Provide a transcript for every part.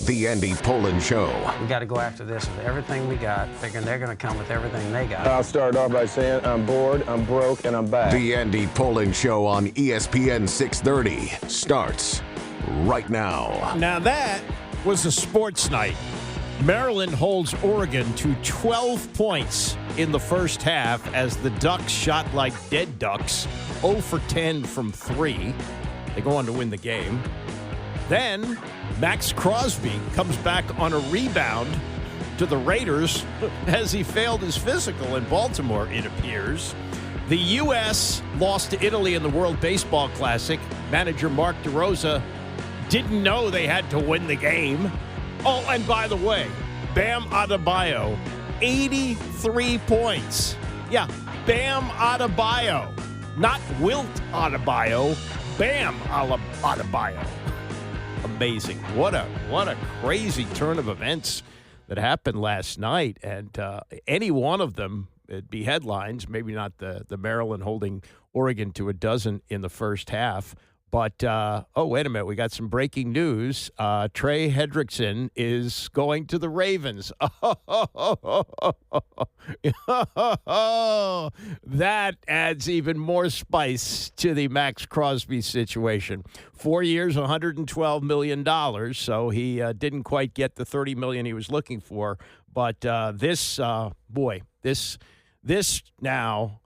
The Andy Pollin Show. We got to go after this with everything we got, thinking they're going to come with everything they got. I'll start off by saying I'm bored, I'm broke, and I'm back. The Andy Pollin Show on ESPN 630 starts right now. Now that was a sports night. Maryland holds Oregon to 12 points in the first half as the Ducks shot like dead ducks, 0 for 10 from 3. They go on to win the game. Then Maxx Crosby comes back on a rebound to the Raiders as he failed his physical in Baltimore, it appears. The U.S. lost to Italy in the World Baseball Classic. Manager Mark DeRosa didn't know they had to win the game. Oh, and by the way, Bam Adebayo, 83 points. Yeah, Bam Adebayo. Not Wilt Adebayo, Bam Adebayo. Amazing. What a crazy turn of events that happened last night. And any one of them, it'd be headlines, maybe not the Maryland holding Oregon to a dozen in the first half. But, wait a minute. We got some breaking news. Trey Hendrickson is going to the Ravens. That adds even more spice to the Maxx Crosby situation. 4 years, $112 million. So he didn't quite get the $30 million he was looking for. But this now,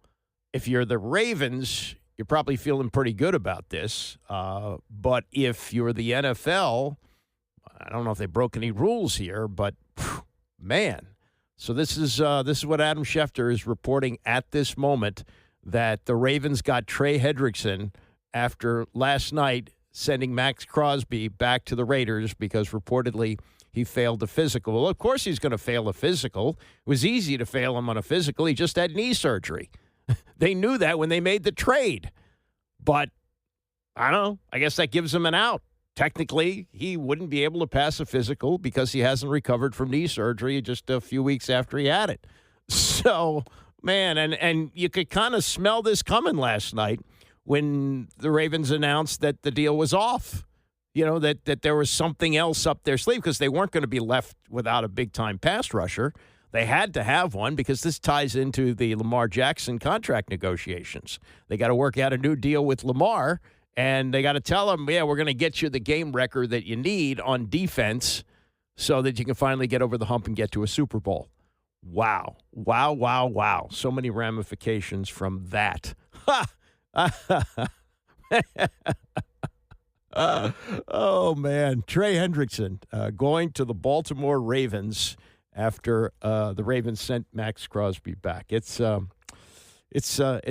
if you're the Ravens, you're probably feeling pretty good about this. But if you're the NFL, I don't know if they broke any rules here, but man. So this is what Adam Schefter is reporting at this moment, that the Ravens got Trey Hendrickson after last night sending Maxx Crosby back to the Raiders because reportedly he failed a physical. Well, of course he's going to fail a physical. It was easy to fail him on a physical. He just had knee surgery. They knew that when they made the trade. But, I don't know, I guess that gives him an out. Technically, he wouldn't be able to pass a physical because he hasn't recovered from knee surgery just a few weeks after he had it. So, man, and you could kind of smell this coming last night when the Ravens announced that the deal was off. You know, that there was something else up their sleeve because they weren't going to be left without a big-time pass rusher. They had to have one because this ties into the Lamar Jackson contract negotiations. They got to work out a new deal with Lamar, and they got to tell him, yeah, we're going to get you the game record that you need on defense so that you can finally get over the hump and get to a Super Bowl. Wow. Wow, wow, wow. So many ramifications from that. Oh, man. Trey Hendrickson going to the Baltimore Ravens after the Ravens sent Maxx Crosby back. It's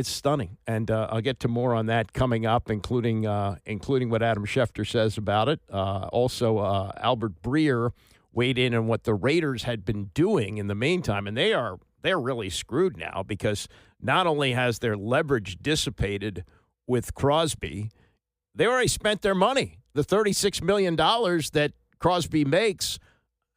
stunning, and I'll get to more on that coming up, including what Adam Schefter says about it. Also, Albert Breer weighed in on what the Raiders had been doing in the meantime, and they're really screwed now because not only has their leverage dissipated with Crosby, they already spent their money. The $36 million that Crosby makes,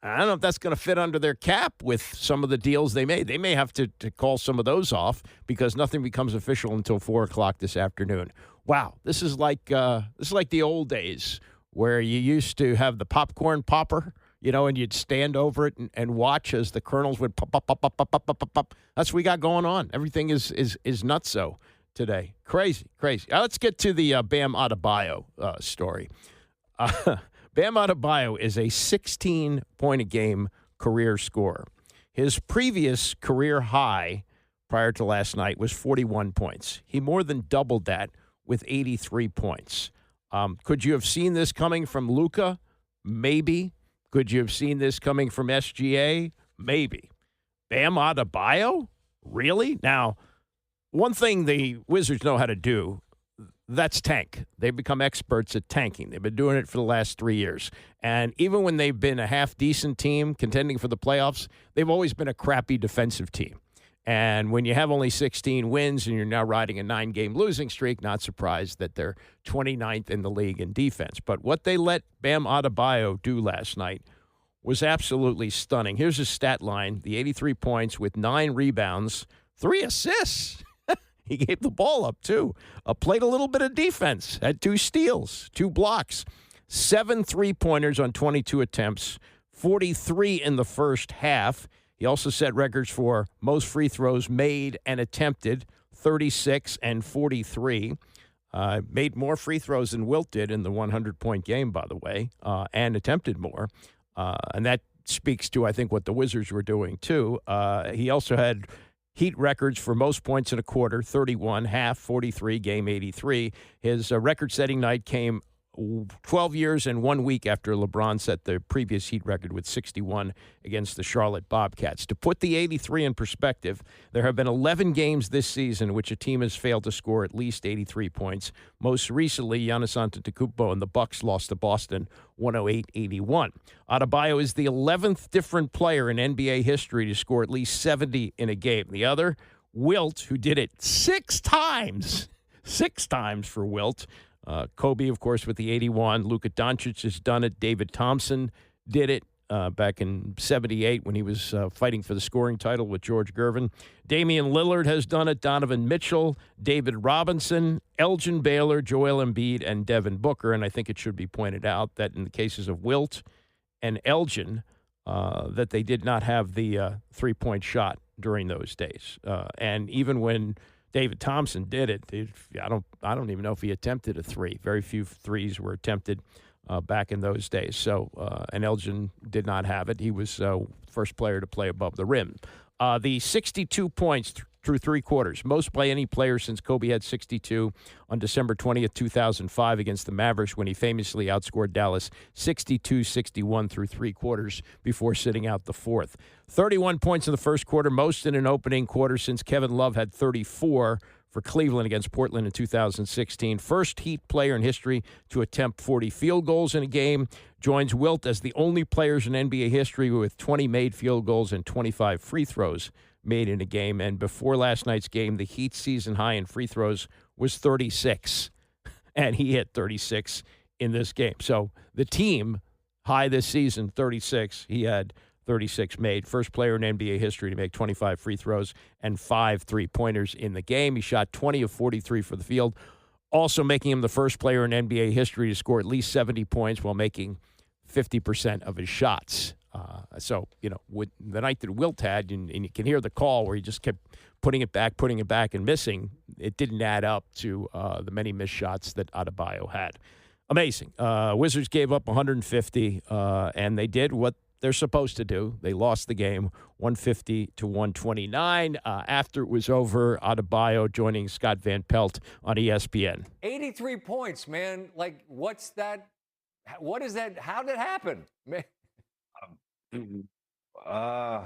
I don't know if that's going to fit under their cap with some of the deals they made. They may have to call some of those off because nothing becomes official until 4 o'clock this afternoon. Wow, this is like the old days where you used to have the popcorn popper, you know, and you'd stand over it and watch as the kernels would pop, pop, pop, pop, pop, pop, pop, pop. That's what we got going on. Everything is nutso today. Crazy. Let's get to the Bam Adebayo story. Bam Adebayo is a 16-point-a-game career scorer. His previous career high prior to last night was 41 points. He more than doubled that with 83 points. Could you have seen this coming from Luka? Maybe. Could you have seen this coming from SGA? Maybe. Bam Adebayo? Really? Now, one thing the Wizards know how to do, that's tank. They've become experts at tanking. They've been doing it for the last 3 years. And even when they've been a half-decent team contending for the playoffs, they've always been a crappy defensive team. And when you have only 16 wins and you're now riding a 9-game losing streak, not surprised that they're 29th in the league in defense. But what they let Bam Adebayo do last night was absolutely stunning. Here's his stat line, the 83 points with 9 rebounds, 3 assists. He gave the ball up, too. Played a little bit of defense, had 2 steals, 2 blocks, 7 3-pointers on 22 attempts, 43 in the first half. He also set records for most free throws made and attempted, 36 and 43. Made more free throws than Wilt did in the 100-point game, by the way, and attempted more. And that speaks to, I think, what the Wizards were doing, too. He also had Heat records for most points in a quarter, 31, half, 43, game 83. His record-setting night came 12 years and 1 week after LeBron set the previous Heat record with 61 against the Charlotte Bobcats. To put the 83 in perspective, there have been 11 games this season in which a team has failed to score at least 83 points. Most recently, Giannis Antetokounmpo and the Bucks lost to Boston 108-81. Adebayo is the 11th different player in NBA history to score at least 70 in a game. The other, Wilt, who did it 6 times. 6 times for Wilt. Kobe, of course, with the 81. Luka Doncic has done it. David Thompson did it back in 78 when he was fighting for the scoring title with George Gervin. Damian Lillard has done it. Donovan Mitchell, David Robinson, Elgin Baylor, Joel Embiid, and Devin Booker. And I think it should be pointed out that in the cases of Wilt and Elgin, that they did not have the three-point shot during those days. And even when David Thompson did it, I don't even know if he attempted a three. Very few threes were attempted back in those days. So, and Elgin did not have it. He was first player to play above the rim. The 62 points through 3 quarters, most by any player since Kobe had 62 on December 20th, 2005 against the Mavericks when he famously outscored Dallas 62-61 through 3 quarters before sitting out the fourth. 31 points in the first quarter, most in an opening quarter since Kevin Love had 34 for Cleveland against Portland in 2016. First Heat player in history to attempt 40 field goals in a game. Joins Wilt as the only players in NBA history with 20 made field goals and 25 free throws made in a game. And before last night's game, the Heat season high in free throws was 36. And he hit 36 in this game. So the team high this season, 36. He had 36 made. First player in NBA history to make 25 free throws and 5 3-pointers in the game. He shot 20 of 43 for the field, also making him the first player in NBA history to score at least 70 points while making 50% of his shots. So, with the night that Wilt had, and you can hear the call where he just kept putting it back, and missing, it didn't add up to the many missed shots that Adebayo had. Amazing. Wizards gave up 150, and they did what they're supposed to do. They lost the game 150-129. After it was over, Adebayo joining Scott Van Pelt on ESPN. 83 points, man. Like, what's that? What is that? How did it happen, man? I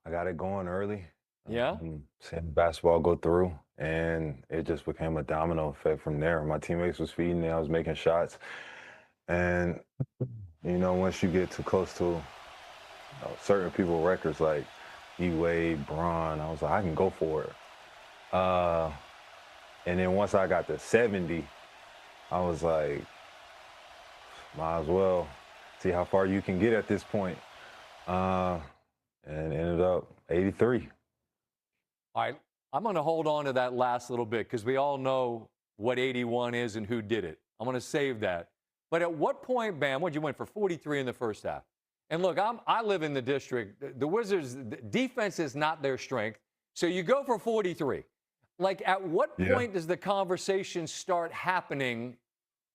got it going early. Yeah. Seeing basketball go through, and it just became a domino effect from there. My teammates was feeding me, I was making shots, and once you get too close to certain people records like E-Wade, Bron, I was like, I can go for it. And then once I got to 70, I was like, might as well see how far you can get at this point. And ended up 83. All right, I'm going to hold on to that last little bit because we all know what 81 is and who did it. I'm going to save that. But at what point, Bam, what'd you win for 43 in the first half? And look, I live in the district. The Wizards' defense is not their strength. So you go for 43. Like, at what point does the conversation start happening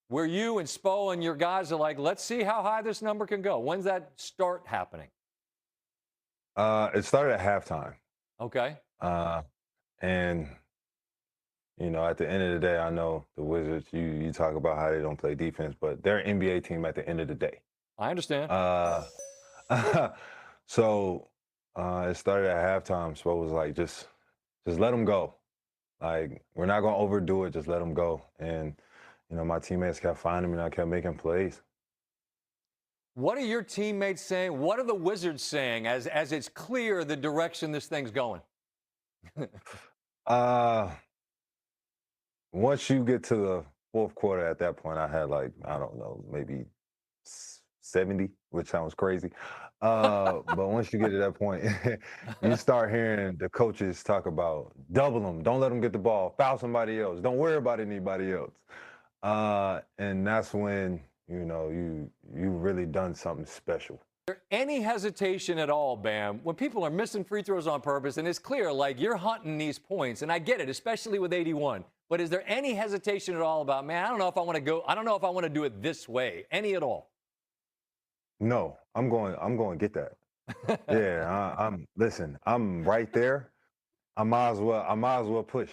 where you and Spo and your guys are like, let's see how high this number can go? When's that start happening? It started at halftime. Okay. And, at the end of the day, I know the Wizards, you talk about how they don't play defense, but they're an NBA team at the end of the day. I understand. So it started at halftime. Spo was like, just let them go. Like, we're not going to overdo it. Just let them go. And, my teammates kept finding me, and I kept making plays. What are your teammates saying? What are the Wizards saying as it's clear the direction this thing's going? Once you get to the fourth quarter, at that point, I had maybe 70, which sounds crazy. But once you get to that point, you start hearing the coaches talk about double them, don't let them get the ball, foul somebody else, don't worry about anybody else. And that's when you know, you really done something special. Is there any hesitation at all, Bam, when people are missing free throws on purpose, and it's clear, like, you're hunting these points, and I get it, especially with 81, but is there any hesitation at all about, man, I don't know if I want to do it this way, any at all? No, I'm going to get that. Yeah, listen, I'm right there. I might as well push.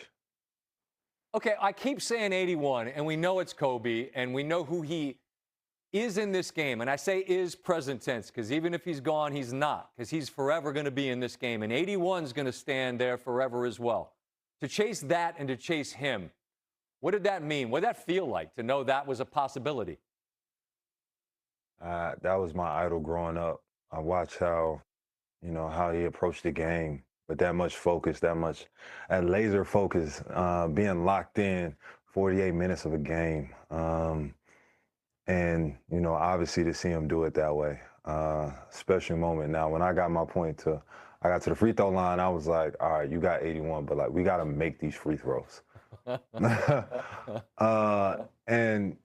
Okay, I keep saying 81, and we know it's Kobe, and we know who he is in this game. And I say is present tense, because even if he's gone, he's not, because he's forever going to be in this game. And 81 is going to stand there forever as well. To chase that and to chase him, what did that mean? What did that feel like, to know that was a possibility? That was my idol growing up. I watched how he approached the game with that much focus, that laser focus, being locked in 48 minutes of a game. And, obviously to see him do it that way, special moment. Now, when I got to the free throw line, I was like, all right, you got 81, but like, we got to make these free throws. And,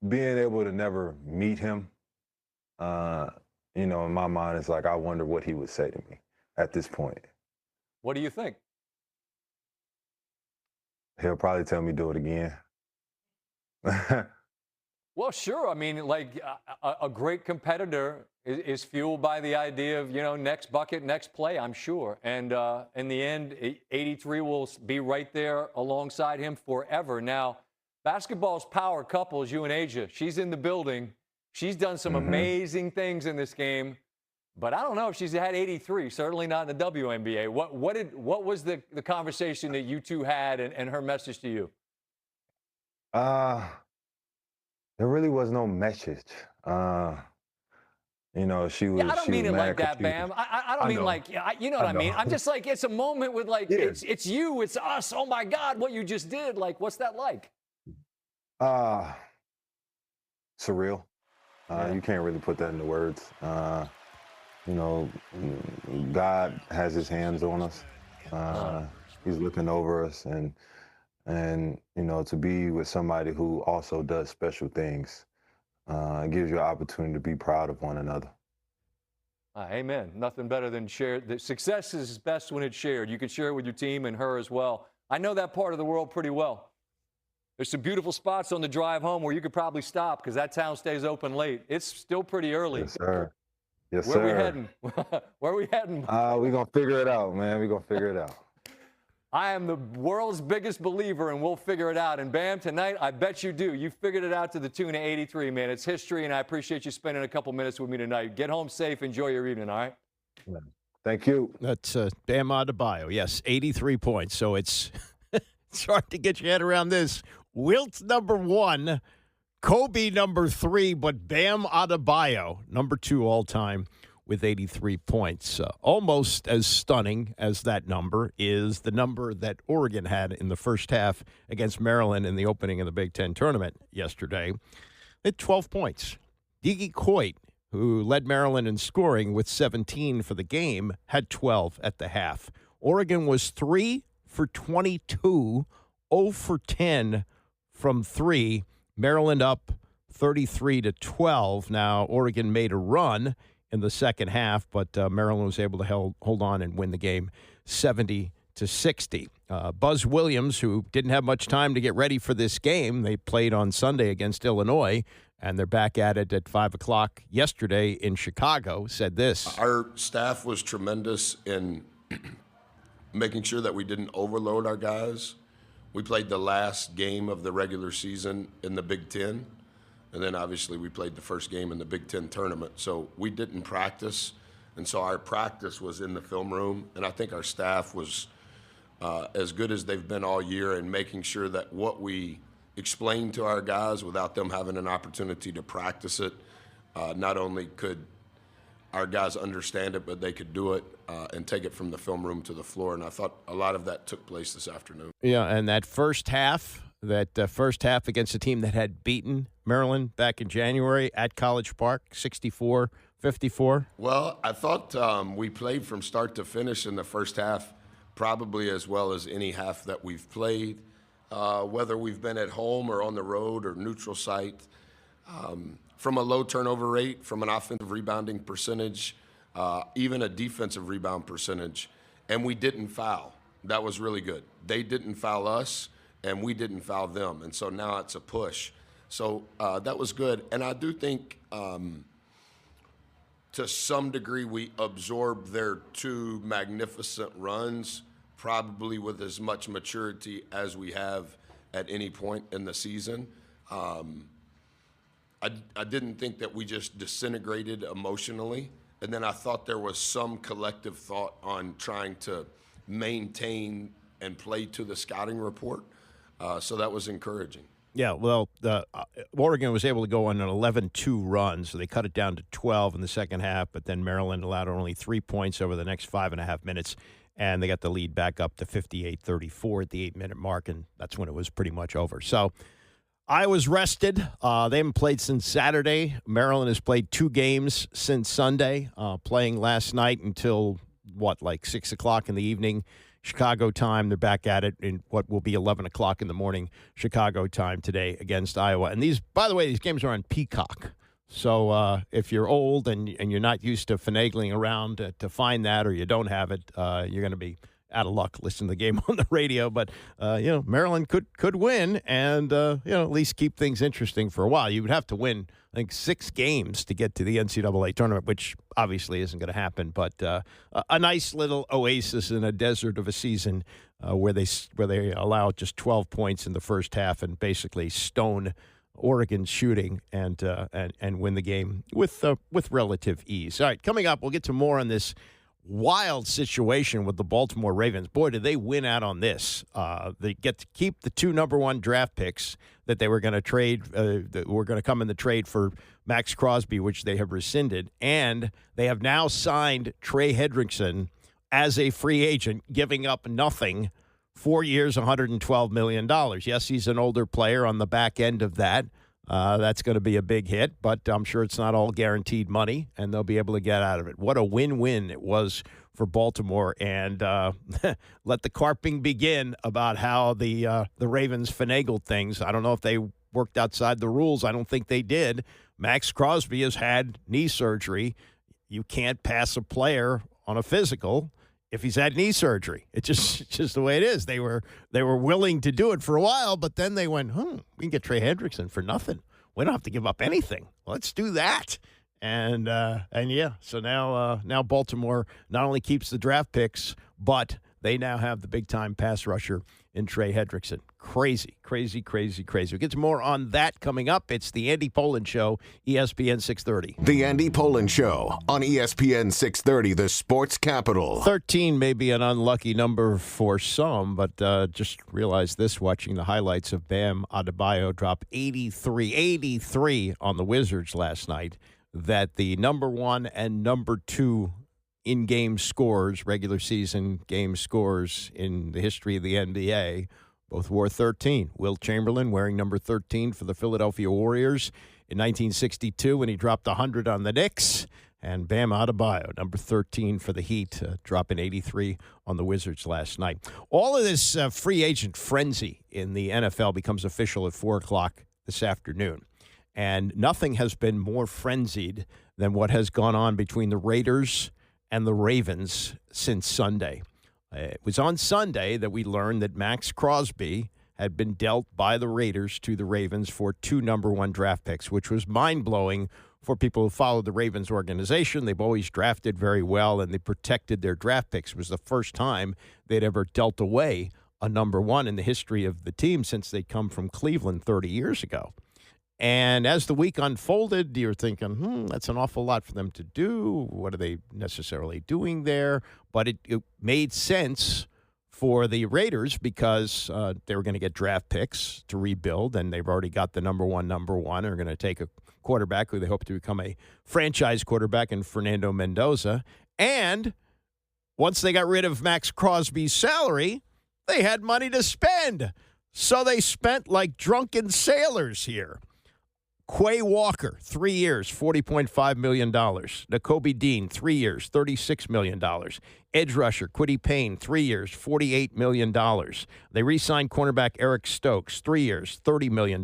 being able to never meet him, in my mind, it's like, I wonder what he would say to me at this point. What do you think? He'll probably tell me do it again. Well, sure. I mean, like, a great competitor is fueled by the idea of, next bucket, next play, I'm sure. And in the end, 83 will be right there alongside him forever. Now, basketball's power couples, you and Asia, she's in the building. She's done some amazing things in this game. But I don't know if she's had 83, certainly not in the WNBA. What was the conversation that you two had and her message to you? There really was no message. She was. Yeah, I don't mean it like that, Bam. I don't mean like, you know what I mean? I'm just like, it's a moment with like, it's you, it's us. Oh my God, what you just did. Like, what's that like? Surreal. You can't really put that into words. God has his hands on us. He's looking over us, and to be with somebody who also does special things, it gives you an opportunity to be proud of one another. Amen. Nothing better than shared. The success is best when it's shared. You can share it with your team and her as well. I know that part of the world pretty well. There's some beautiful spots on the drive home where you could probably stop because that town stays open late. It's still pretty early. Yes, sir. Yes, sir. Where are we heading? Where are we heading? We're going to figure it out, man. We're going to figure it out. I am the world's biggest believer, and we'll figure it out. And, Bam, tonight, I bet you do. You figured it out to the tune of 83, man. It's history, and I appreciate you spending a couple minutes with me tonight. Get home safe. Enjoy your evening, all right? Thank you. That's Bam Adebayo. Yes, 83 points. So it's hard to get your head around this. Wilt number 1, Kobe number 3, but Bam Adebayo, number 2 all-time, with 83 points. Almost as stunning as that number is the number that Oregon had in the first half against Maryland in the opening of the Big Ten tournament yesterday. They had 12 points. Digi Coit, who led Maryland in scoring with 17 for the game, had 12 at the half. Oregon was 3 for 22, 0 for 10 from 3. Maryland up 33-12. Now, Oregon made a run in the second half, but Maryland was able to hold on and win the game 70-60. Buzz Williams, who didn't have much time to get ready for this game, they played on Sunday against Illinois, and they're back at it at 5 o'clock yesterday in Chicago, said this. Our staff was tremendous in making sure that we didn't overload our guys. We played the last game of the regular season in the Big Ten. And then obviously we played the first game in the Big Ten tournament. So we didn't practice. And so our practice was in the film room. And I think our staff was as good as they've been all year in making sure that what we explained to our guys without them having an opportunity to practice it, not only could our guys understand it, but they could do it and take it from the film room to the floor. And I thought a lot of that took place this afternoon. Yeah, and that first half against a team that had beaten Maryland back in January at College Park, 64-54. Well, I thought we played from start to finish in the first half probably as well as any half that we've played, whether we've been at home or on the road or neutral site. from a low turnover rate, from an offensive rebounding percentage, even a defensive rebound percentage, and we didn't foul. That was really good. They didn't foul us, and we didn't foul them, and so now it's a push. So that was good, and I do think to some degree we absorbed their 2 magnificent runs, probably with as much maturity as we have at any point in the season. I didn't think that we just disintegrated emotionally, and then I thought there was some collective thought on trying to maintain and play to the scouting report, so that was encouraging. Yeah, well, Oregon was able to go on an 11-2 run, so they cut it down to 12 in the second half, but then Maryland allowed only 3 points over the next 5.5 minutes, and they got the lead back up to 58-34 at the 8-minute mark, and that's when it was pretty much over. So Iowa's rested. They haven't played since Saturday. Maryland has played 2 games since Sunday, playing last night until, like 6 o'clock in the evening, Chicago time. They're back at it in what will be 11 o'clock in the morning, Chicago time today against Iowa. And these, by the way, these games are on Peacock. So if you're old and you're not used to finagling around to find that, or you don't have it, you're going to be out of luck listening to the game on the radio. But, Maryland could win and, at least keep things interesting for a while. You would have to win, I think, 6 games to get to the NCAA tournament, which obviously isn't going to happen. But a nice little oasis in a desert of a season where they allow just 12 points in the first half and basically stone Oregon's shooting and win the game with relative ease. All right, coming up, we'll get to more on this wild situation with the Baltimore Ravens. Boy, did they win out on this. They get to keep the 2 number 1 draft picks that they were going to trade, that were going to come in the trade for Maxx Crosby, which they have rescinded. And they have now signed Trey Hendrickson as a free agent, giving up nothing. 4 years, $112 million. Yes, he's an older player on the back end of that. That's going to be a big hit, but I'm sure it's not all guaranteed money, and they'll be able to get out of it. What a win-win it was for Baltimore, and let the carping begin about how the Ravens finagled things. I don't know if they worked outside the rules. I don't think they did. Maxx Crosby has had knee surgery. You can't pass a player on a physical if he's had knee surgery. It's just the way it is. They were willing to do it for a while, but then they went, we can get Trey Hendrickson for nothing. We don't have to give up anything. Let's do that. And yeah, so now Baltimore not only keeps the draft picks, but they now have the big-time pass rusher in Trey Hendrickson. Crazy. We'll get to more on that coming up. It's the Andy Poland Show, ESPN 630. The Andy Poland Show on ESPN 630, the sports capital. 13 may be an unlucky number for some, but just realized this watching the highlights of Bam Adebayo drop 83 on the Wizards last night, that the number 1 and number 2 in-game scores, regular season game scores in the history of the NBA, both wore 13. Wilt Chamberlain wearing number 13 for the Philadelphia Warriors in 1962 when he dropped 100 on the Knicks, and Bam Adebayo, number 13 for the Heat, dropping 83 on the Wizards last night. All of this free agent frenzy in the NFL becomes official at 4 o'clock this afternoon, and nothing has been more frenzied than what has gone on between the Raiders and the Ravens since Sunday. It was on Sunday that we learned that Maxx Crosby had been dealt by the Raiders to the Ravens for 2 number 1 draft picks, which was mind-blowing for people who followed the Ravens organization. They've always drafted very well, and they protected their draft picks. It was the first time they'd ever dealt away a number 1 in the history of the team since they'd come from Cleveland 30 years ago. And as the week unfolded, you're thinking, that's an awful lot for them to do. What are they necessarily doing there? But it made sense for the Raiders because they were going to get draft picks to rebuild, and they've already got the number 1, and are going to take a quarterback who they hope to become a franchise quarterback in Fernando Mendoza. And once they got rid of Maxx Crosby's salary, they had money to spend. So they spent like drunken sailors here. Quay Walker, 3 years, $40.5 million. Nakobe Dean, 3 years, $36 million. Edge rusher Kwity Paye, 3 years, $48 million. They re-signed cornerback Eric Stokes, 3 years, $30 million.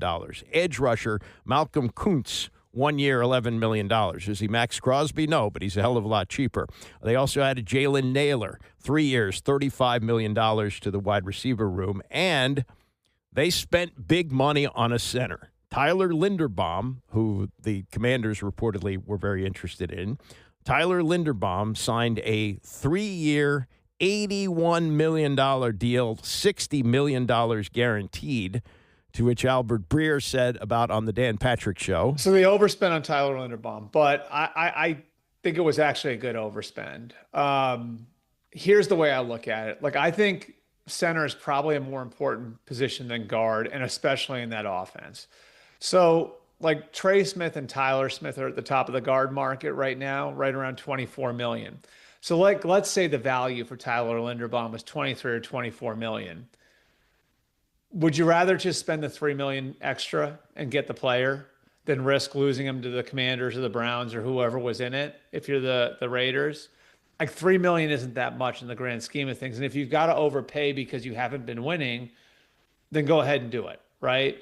Edge rusher Malcolm Kuntz, 1 year, $11 million. Is he Maxx Crosby? No, but he's a hell of a lot cheaper. They also added Jalen Naylor, 3 years, $35 million to the wide receiver room. And they spent big money on a center. Tyler Linderbaum, who the Commanders reportedly were very interested in. Tyler Linderbaum signed a 3-year, $81 million deal, $60 million guaranteed, to which Albert Breer said about on the Dan Patrick Show. So they overspent on Tyler Linderbaum, but I think it was actually a good overspend. Here's the way I look at it. Like, I think center is probably a more important position than guard, and especially in that offense. So, like, Trey Smith and Tyler Smith are at the top of the guard market right now, right around $24 million. So, like, let's say the value for Tyler Linderbaum was $23 or $24 million. Would you rather just spend the $3 million extra and get the player than risk losing him to the Commanders or the Browns or whoever was in it if you're the Raiders? Like, $3 million isn't that much in the grand scheme of things. And if you've got to overpay because you haven't been winning, then go ahead and do it, right?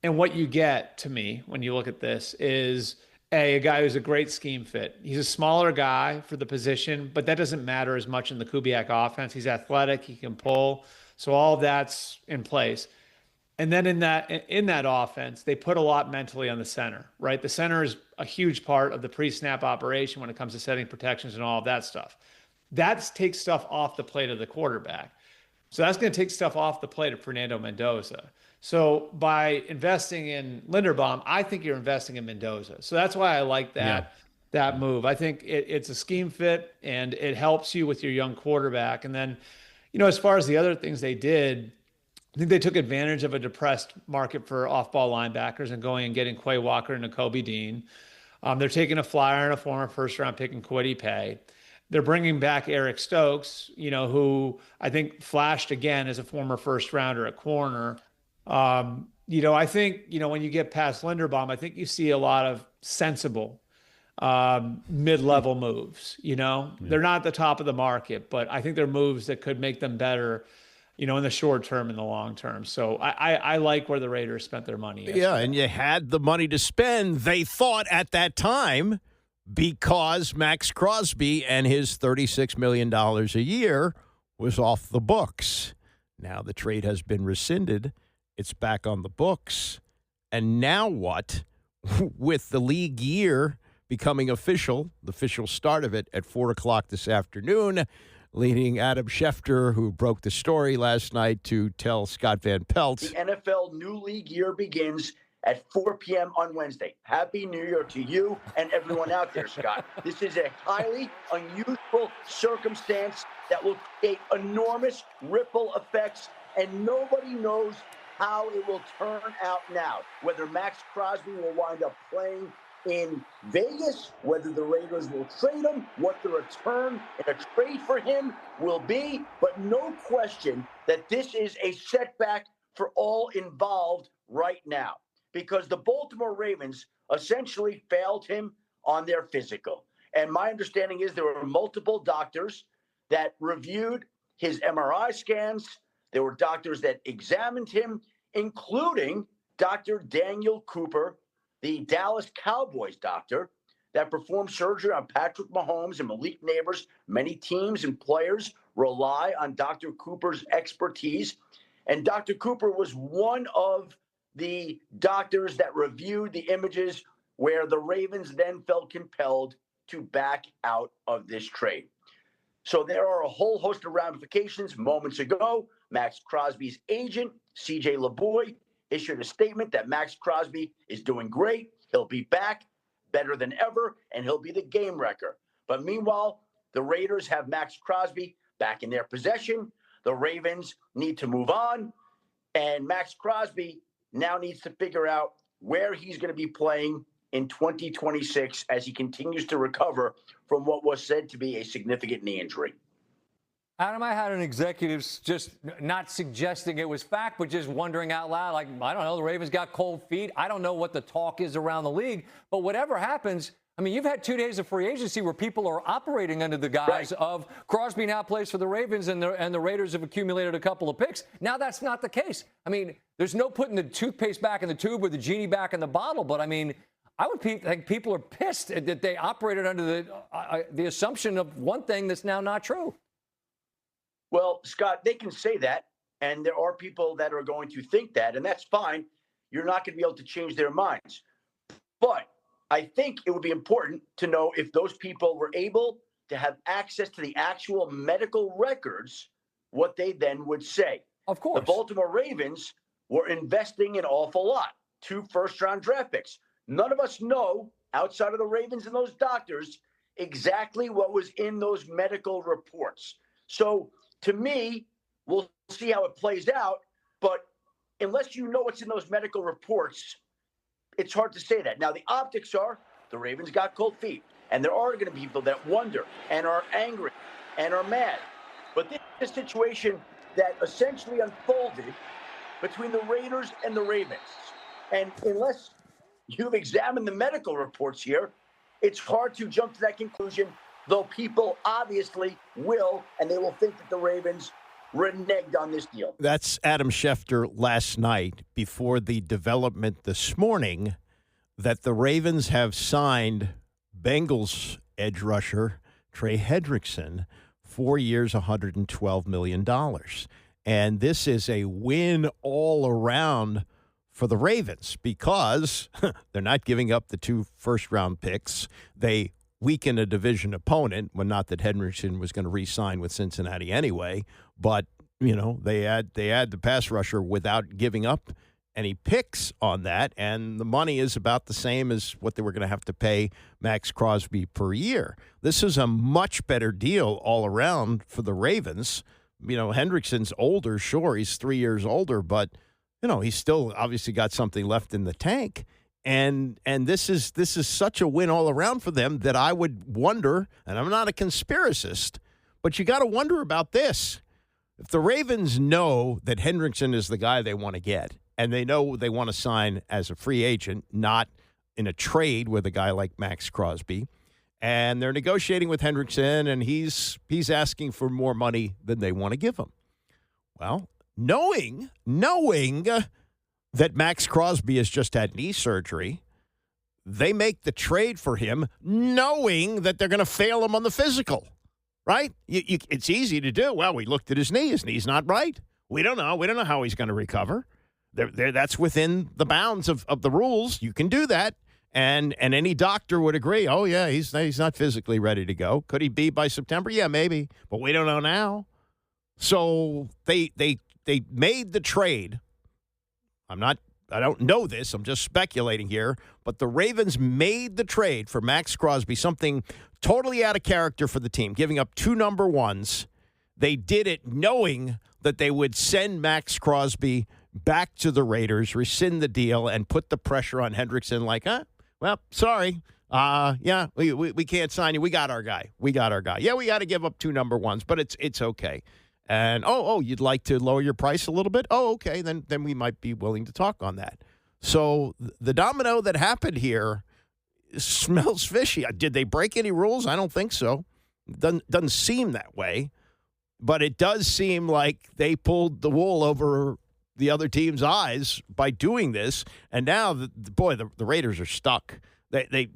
And what you get, to me, when you look at this is a guy who's a great scheme fit. He's a smaller guy for the position, but that doesn't matter as much in the Kubiak offense. He's athletic, he can pull. So all of that's in place. And then in that offense, they put a lot mentally on the center, right? The center is a huge part of the pre-snap operation when it comes to setting protections and all of that stuff. That takes stuff off the plate of the quarterback. So that's going to take stuff off the plate of Fernando Mendoza. So by investing in Linderbaum, I think you're investing in Mendoza. So that's why I like that move. I think it's a scheme fit, and it helps you with your young quarterback. And then, as far as the other things they did, I think they took advantage of a depressed market for off-ball linebackers and going and getting Quay Walker and Nakobe Dean. They're taking a flyer and a former first-round pick in Kwity Paye. They're bringing back Eric Stokes, who I think flashed again as a former first-rounder at corner. I think, when you get past Linderbaum, I think you see a lot of sensible mid-level moves. They're not at the top of the market, but I think they're moves that could make them better, in the short term and the long term. So I like where the Raiders spent their money yesterday. Yeah, and you had the money to spend, they thought at that time, because Maxx Crosby and his $36 million a year was off the books. Now the trade has been rescinded. It's back on the books. And now what? With the league year becoming official, the official start of it at 4 o'clock this afternoon, leading Adam Schefter, who broke the story last night, to tell Scott Van Pelt. The NFL new league year begins at 4 p.m. on Wednesday. Happy New Year to you and everyone out there, Scott. This is a highly unusual circumstance that will create enormous ripple effects, and nobody knows how it will turn out now. Whether Maxx Crosby will wind up playing in Vegas, whether the Raiders will trade him, what the return in a trade for him will be, but no question that this is a setback for all involved right now, because the Baltimore Ravens essentially failed him on their physical. And my understanding is there were multiple doctors that reviewed his MRI scans. There were doctors that examined him, including Dr. Daniel Cooper, the Dallas Cowboys doctor that performed surgery on Patrick Mahomes and Malik Nabers. Many teams and players rely on Dr. Cooper's expertise. And Dr. Cooper was one of the doctors that reviewed the images where the Ravens then felt compelled to back out of this trade. So there are a whole host of ramifications. Moments ago, Maxx Crosby's agent, C.J. LeBoy, issued a statement that Maxx Crosby is doing great. He'll be back better than ever, and he'll be the game wrecker. But meanwhile, the Raiders have Maxx Crosby back in their possession. The Ravens need to move on, and Maxx Crosby now needs to figure out where he's going to be playing in 2026 as he continues to recover from what was said to be a significant knee injury. Adam, I had an executive just not suggesting it was fact, but just wondering out loud, like, I don't know, the Ravens got cold feet. I don't know what the talk is around the league, but whatever happens, I mean, you've had 2 days of free agency where people are operating under the guise of Crosby now plays for the Ravens and the Raiders have accumulated a couple of picks. Now that's not the case. I mean, there's no putting the toothpaste back in the tube or the genie back in the bottle, but I mean, I would think people are pissed that they operated under the assumption of one thing that's now not true. Well, Scott, they can say that, and there are people that are going to think that, and that's fine. You're not going to be able to change their minds. But I think it would be important to know if those people were able to have access to the actual medical records, what they then would say. Of course. The Baltimore Ravens were investing an awful lot, 2 first-round draft picks. None of us know, outside of the Ravens and those doctors, exactly what was in those medical reports. So, to me, we'll see how it plays out, but unless you know what's in those medical reports, it's hard to say that. Now, the optics are the Ravens got cold feet, and there are going to be people that wonder and are angry and are mad. But this is a situation that essentially unfolded between the Raiders and the Ravens. And unless you've examined the medical reports here, it's hard to jump to that conclusion, though people obviously will, and they will think that the Ravens reneged on this deal. That's Adam Schefter last night before the development this morning that the Ravens have signed Bengals edge rusher Trey Hendrickson, 4 years, $112 million. And this is a win all around for the Ravens because they're not giving up the 2 first-round picks. They weaken a division opponent, well, not that Hendrickson was going to re-sign with Cincinnati anyway, but, you know, they add the pass rusher without giving up any picks on that, and the money is about the same as what they were going to have to pay Maxx Crosby per year. This is a much better deal all around for the Ravens. You know, Hendrickson's older, sure, he's 3 years older, but, you know, he's still obviously got something left in the tank. And this is such a win all around for them that I would wonder, and I'm not a conspiracist, but you got to wonder about this. If the Ravens know that Hendrickson is the guy they want to get, and they know they want to sign as a free agent, not in a trade with a guy like Maxx Crosby, and they're negotiating with Hendrickson, and he's asking for more money than they want to give him. Well, knowing that Maxx Crosby has just had knee surgery, they make the trade for him knowing that they're going to fail him on the physical, right? It's easy to do. Well, we looked at his knee. His knee's not right. We don't know. We don't know how he's going to recover. That's within the bounds of the rules. You can do that. And any doctor would agree, oh, yeah, he's not physically ready to go. Could he be by September? Yeah, maybe. But we don't know now. So they made the trade. I don't know this. I'm just speculating here. But the Ravens made the trade for Maxx Crosby, something totally out of character for the team, giving up 2 number ones. They did it knowing that they would send Maxx Crosby back to the Raiders, rescind the deal, and put the pressure on Hendrickson like, well, sorry. Yeah, we can't sign you. We got our guy. Yeah, we got to give up 2 number ones, but it's okay. And, you'd like to lower your price a little bit? Oh, okay, then we might be willing to talk on that. So the domino that happened here smells fishy. Did they break any rules? I don't think so. Doesn't seem that way. But it does seem like they pulled the wool over the other team's eyes by doing this. And now, the Raiders are stuck. They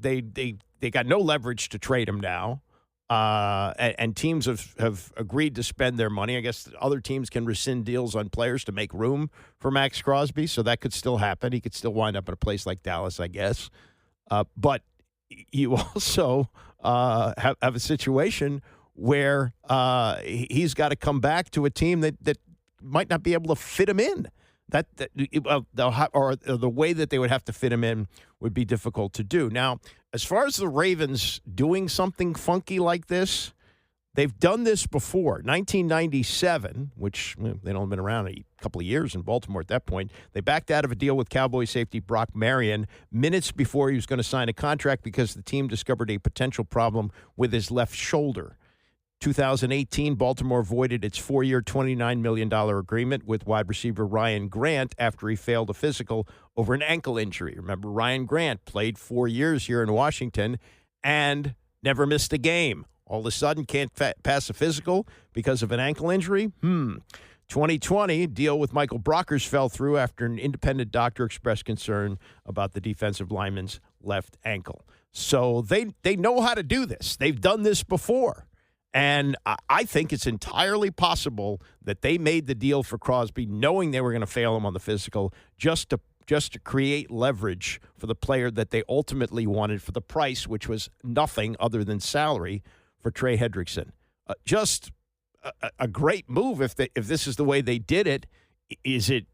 got no leverage to trade him now. And teams have agreed to spend their money. I guess other teams can rescind deals on players to make room for Maxx Crosby, so that could still happen. He could still wind up in a place like Dallas, I guess. But you also have a situation where he's got to come back to a team that might not be able to fit him in. Or the way that they would have to fit him in would be difficult to do. Now, as far as the Ravens doing something funky like this, they've done this before. 1997, which they'd only been around a couple of years in Baltimore at that point, they backed out of a deal with Cowboy safety Brock Marion minutes before he was going to sign a contract because the team discovered a potential problem with his left shoulder. 2018, Baltimore voided its 4-year, $29 million agreement with wide receiver Ryan Grant after he failed a physical over an ankle injury. Remember, Ryan Grant played 4 years here in Washington and never missed a game. All of a sudden, can't pass a physical because of an ankle injury? 2020, deal with Michael Brockers fell through after an independent doctor expressed concern about the defensive lineman's left ankle. So they know how to do this. They've done this before. And I think it's entirely possible that they made the deal for Crosby knowing they were going to fail him on the physical just to create leverage for the player that they ultimately wanted for the price, which was nothing other than salary for Trey Hendrickson. Just a great move if this is the way they did it. Does it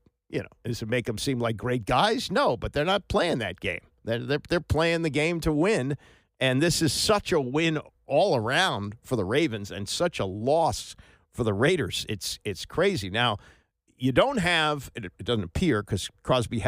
make them seem like great guys? No, but they're not playing that game. They're playing the game to win, and this is such a win all around for the Ravens and such a loss for the Raiders. It's crazy. Now, you don't have, it doesn't appear, because Crosby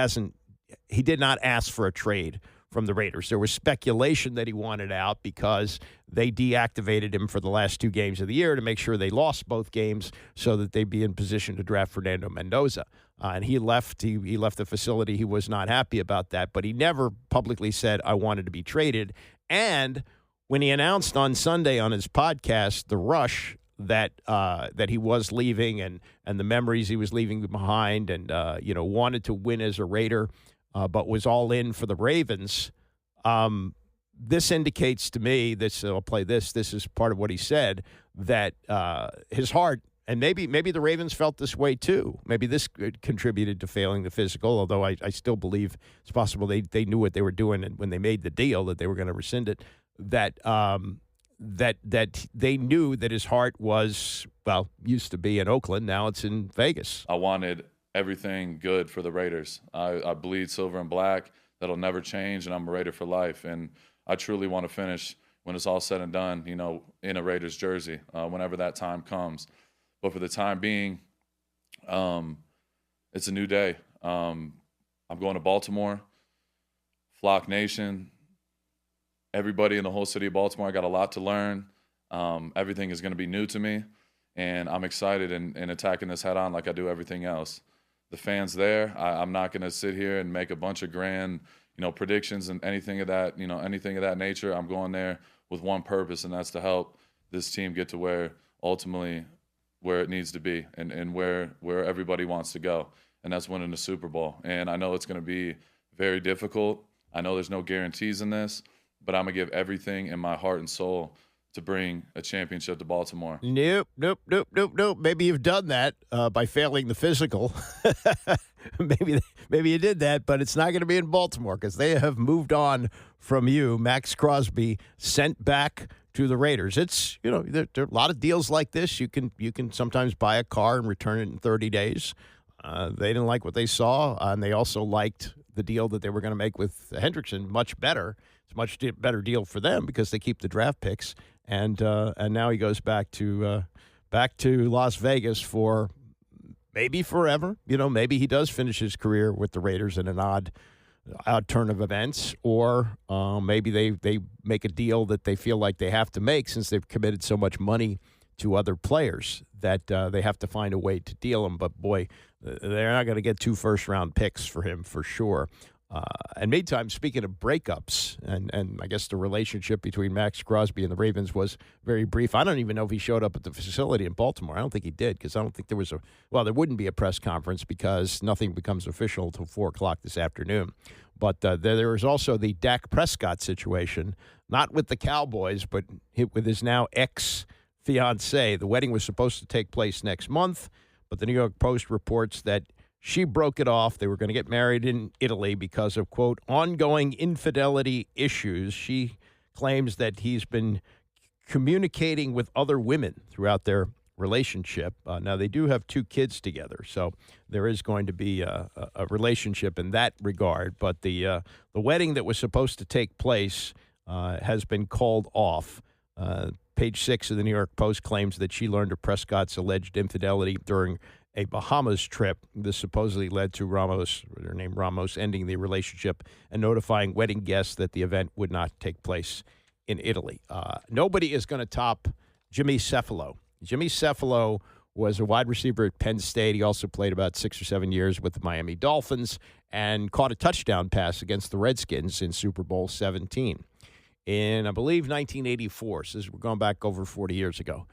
he did not ask for a trade from the Raiders. There was speculation that he wanted out because they deactivated him for the last 2 games of the year to make sure they lost both games so that they'd be in position to draft Fernando Mendoza. And he left. He left the facility. He was not happy about that, but he never publicly said, I wanted to be traded. And when he announced on Sunday on his podcast, The Rush, that he was leaving and the memories he was leaving behind and, wanted to win as a Raider, but was all in for the Ravens, this indicates to me, I'll play this is part of what he said, that his heart, and maybe the Ravens felt this way too. Maybe this contributed to failing the physical, although I still believe it's possible they knew what they were doing and when they made the deal that they were going to rescind it, that they knew that his heart was, used to be in Oakland. Now it's in Vegas. I wanted everything good for the Raiders. I bleed silver and black. That'll never change, and I'm a Raider for life. And I truly want to finish when it's all said and done, in a Raiders jersey, whenever that time comes. But for the time being, it's a new day. I'm going to Baltimore, Flock Nation. Everybody in the whole city of Baltimore, I got a lot to learn. Everything is going to be new to me, and I'm excited and attacking this head on like I do everything else. The fans there, I'm not going to sit here and make a bunch of grand, predictions and anything of that nature. I'm going there with one purpose, and that's to help this team get to where it needs to be and where everybody wants to go, and that's winning the Super Bowl. And I know it's going to be very difficult. I know there's no guarantees in this, but I'm going to give everything in my heart and soul to bring a championship to Baltimore. Nope. Maybe you've done that by failing the physical. Maybe you did that, but it's not going to be in Baltimore because they have moved on from you. Maxx Crosby sent back to the Raiders. It's, there are a lot of deals like this. You can sometimes buy a car and return it in 30 days. They didn't like what they saw, and they also liked the deal that they were going to make with Hendrickson much better. It's a much better deal for them because they keep the draft picks, and now he goes back to Las Vegas for maybe forever. Maybe he does finish his career with the Raiders in an odd turn of events, or maybe they make a deal that they feel like they have to make since they've committed so much money to other players that they have to find a way to deal him. But boy, they're not going to get 2 first-round picks for him for sure. And meantime, speaking of breakups, and I guess the relationship between Maxx Crosby and the Ravens was very brief. I don't even know if he showed up at the facility in Baltimore. I don't think he did because I don't think there wouldn't be a press conference because nothing becomes official until 4 o'clock this afternoon. But there was also the Dak Prescott situation, not with the Cowboys, but with his now ex-fiancée. The wedding was supposed to take place next month, but the New York Post reports that she broke it off. They were going to get married in Italy because of, quote, ongoing infidelity issues. She claims that he's been communicating with other women throughout their relationship. Now, they do have 2 kids together, so there is going to be a relationship in that regard. But the wedding that was supposed to take place has been called off. Page 6 of the New York Post claims that she learned of Prescott's alleged infidelity during a Bahamas trip. This supposedly led to her name Ramos, ending the relationship and notifying wedding guests that the event would not take place in Italy. Nobody is going to top Jimmy Cephalo. Jimmy Cephalo was a wide receiver at Penn State. He also played about 6 or 7 years with the Miami Dolphins and caught a touchdown pass against the Redskins in Super Bowl 17 in, I believe, 1984. So we're going back over 40 years ago.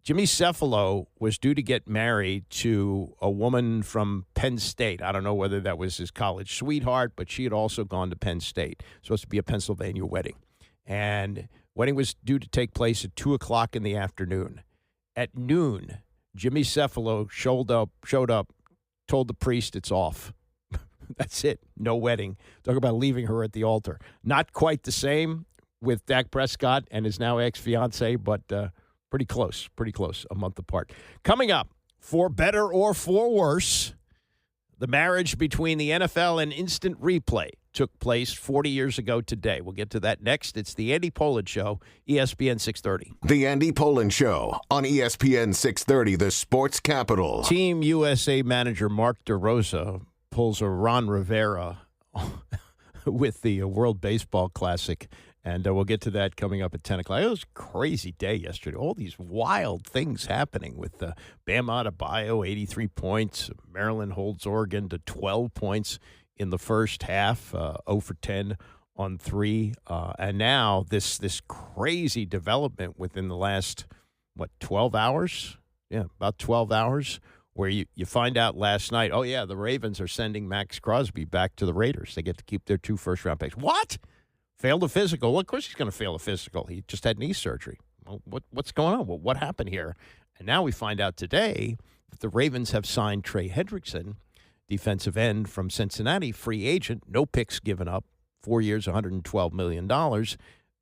Jimmy Cephalo was due to get married to a woman from Penn State. I don't know whether that was his college sweetheart, but she had also gone to Penn State. Supposed to be a Pennsylvania wedding. And wedding was due to take place at 2 o'clock in the afternoon. At noon, Jimmy Cephalo showed up, told the priest it's off. That's it. No wedding. Talk about leaving her at the altar. Not quite the same with Dak Prescott and his now ex-fiancée, but pretty close, a month apart. Coming up, for better or for worse, the marriage between the NFL and instant replay took place 40 years ago today. We'll get to that next. It's the Andy Pollin Show, ESPN 630. The Andy Pollin Show on ESPN 630, the sports capital. Team USA manager Mark DeRosa pulls a Ron Rivera with the World Baseball Classic. And we'll get to that coming up at 10 o'clock. It was a crazy day yesterday. All these wild things happening with Bam Adebayo, 83 points. Maryland holds Oregon to 12 points in the first half, 0 for 10 on 3. And now this crazy development within the last, 12 hours? Yeah, about 12 hours, where you find out last night, oh, yeah, the Ravens are sending Maxx Crosby back to the Raiders. They get to keep their 2 first-round picks. What? Failed a physical. Well, of course he's going to fail a physical. He just had knee surgery. Well, what's going on? Well, what happened here? And now we find out today that the Ravens have signed Trey Hendrickson, defensive end from Cincinnati, free agent, no picks given up, 4 years, $112 million.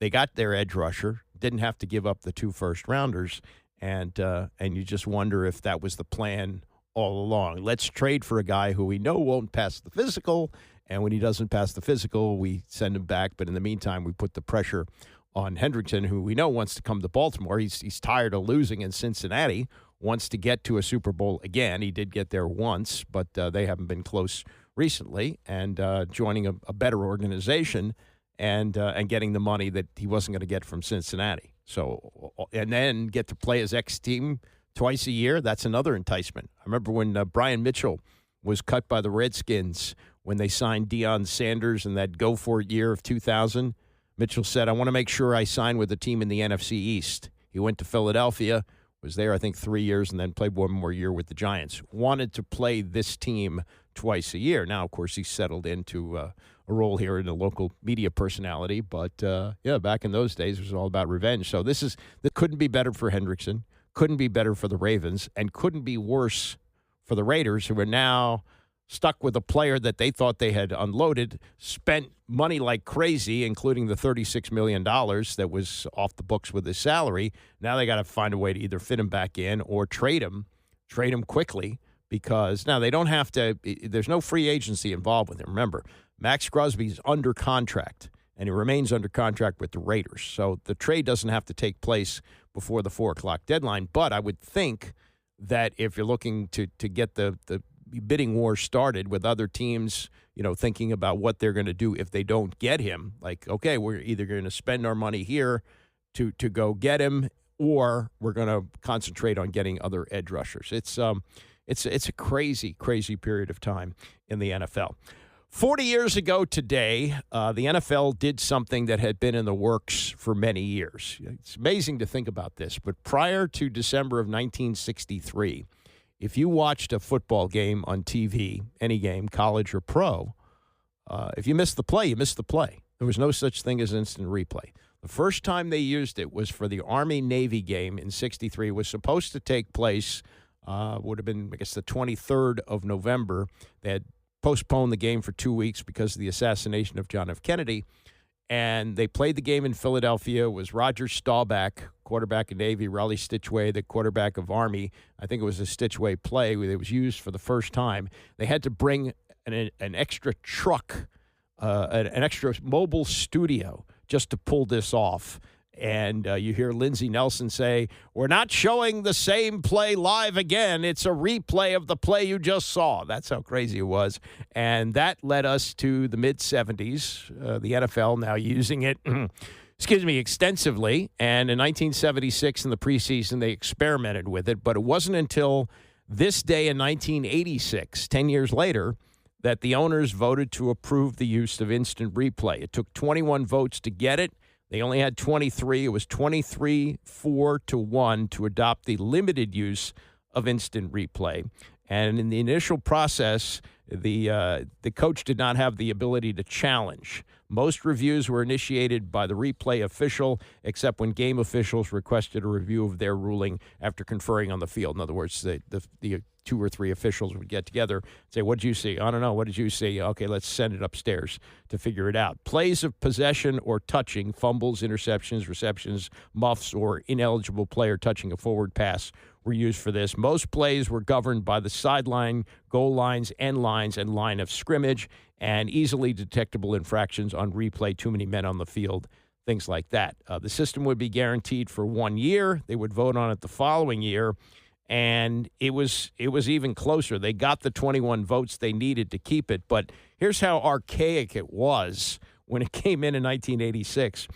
They got their edge rusher, didn't have to give up the 2 first-rounders, and you just wonder if that was the plan all along. Let's trade for a guy who we know won't pass the physical, and when he doesn't pass the physical, we send him back. But in the meantime, we put the pressure on Hendrickson, who we know wants to come to Baltimore. He's tired of losing in Cincinnati, wants to get to a Super Bowl again. He did get there once, but they haven't been close recently. And joining a better organization and getting the money that he wasn't going to get from Cincinnati. So, and then get to play his ex-team twice a year. That's another enticement. I remember when Brian Mitchell was cut by the Redskins when they signed Deion Sanders in that go-for-it year of 2000. Mitchell said, I want to make sure I sign with a team in the NFC East. He went to Philadelphia, was there, I think, 3 years, and then played one more year with the Giants. Wanted to play this team twice a year. Now, of course, he's settled into a role here in a local media personality. But, back in those days, it was all about revenge. So that couldn't be better for Hendrickson, couldn't be better for the Ravens, and couldn't be worse for the Raiders, who are now stuck with a player that they thought they had unloaded, spent money like crazy, including the $36 million that was off the books with his salary. Now they got to find a way to either fit him back in or trade him quickly, because now they don't have to – there's no free agency involved with him. Remember, Maxx Crosby's under contract, and he remains under contract with the Raiders. So the trade doesn't have to take place before the 4 o'clock deadline. But I would think that if you're looking to get the bidding war started with other teams, thinking about what they're going to do if they don't get him. Like, okay, we're either going to spend our money here to go get him, or we're going to concentrate on getting other edge rushers. It's a crazy, crazy period of time in the NFL. 40 years ago today, the NFL did something that had been in the works for many years. It's amazing to think about this, but prior to December of 1963, if you watched a football game on TV, any game, college or pro, if you missed the play, you missed the play. There was no such thing as instant replay. The first time they used it was for the Army-Navy game in 63. It was supposed to take place, would have been, I guess, the 23rd of November. They had postponed the game for 2 weeks because of the assassination of John F. Kennedy. And they played the game in Philadelphia. It was Roger Staubach, quarterback of Navy, Raleigh Stitchway, the quarterback of Army. I think it was a Stitchway play where it was used for the first time. They had to bring an extra truck, an extra mobile studio just to pull this off. And you hear Lindsey Nelson say, we're not showing the same play live again. It's a replay of the play you just saw. That's how crazy it was. And that led us to the mid-'70s, the NFL now using it extensively. And in 1976 in the preseason, they experimented with it. But it wasn't until this day in 1986, 10 years later, that the owners voted to approve the use of instant replay. It took 21 votes to get it. They only had 23. It was 23-4-1 to adopt the limited use of instant replay. And in the initial process, the coach did not have the ability to challenge. Most reviews were initiated by the replay official, except when game officials requested a review of their ruling after conferring on the field. In other words, the 2 or 3 officials would get together and say, what did you see? I don't know. What did you see? Okay, let's send it upstairs to figure it out. Plays of possession or touching, fumbles, interceptions, receptions, muffs, or ineligible player touching a forward pass were used for this. Most plays were governed by the sideline, goal lines, end lines, and line of scrimmage, and easily detectable infractions on replay, too many men on the field, things like that. The system would be guaranteed for 1 year. They would vote on it the following year, and it was even closer. They got the 21 votes they needed to keep it, but here's how archaic it was when it came in 1986.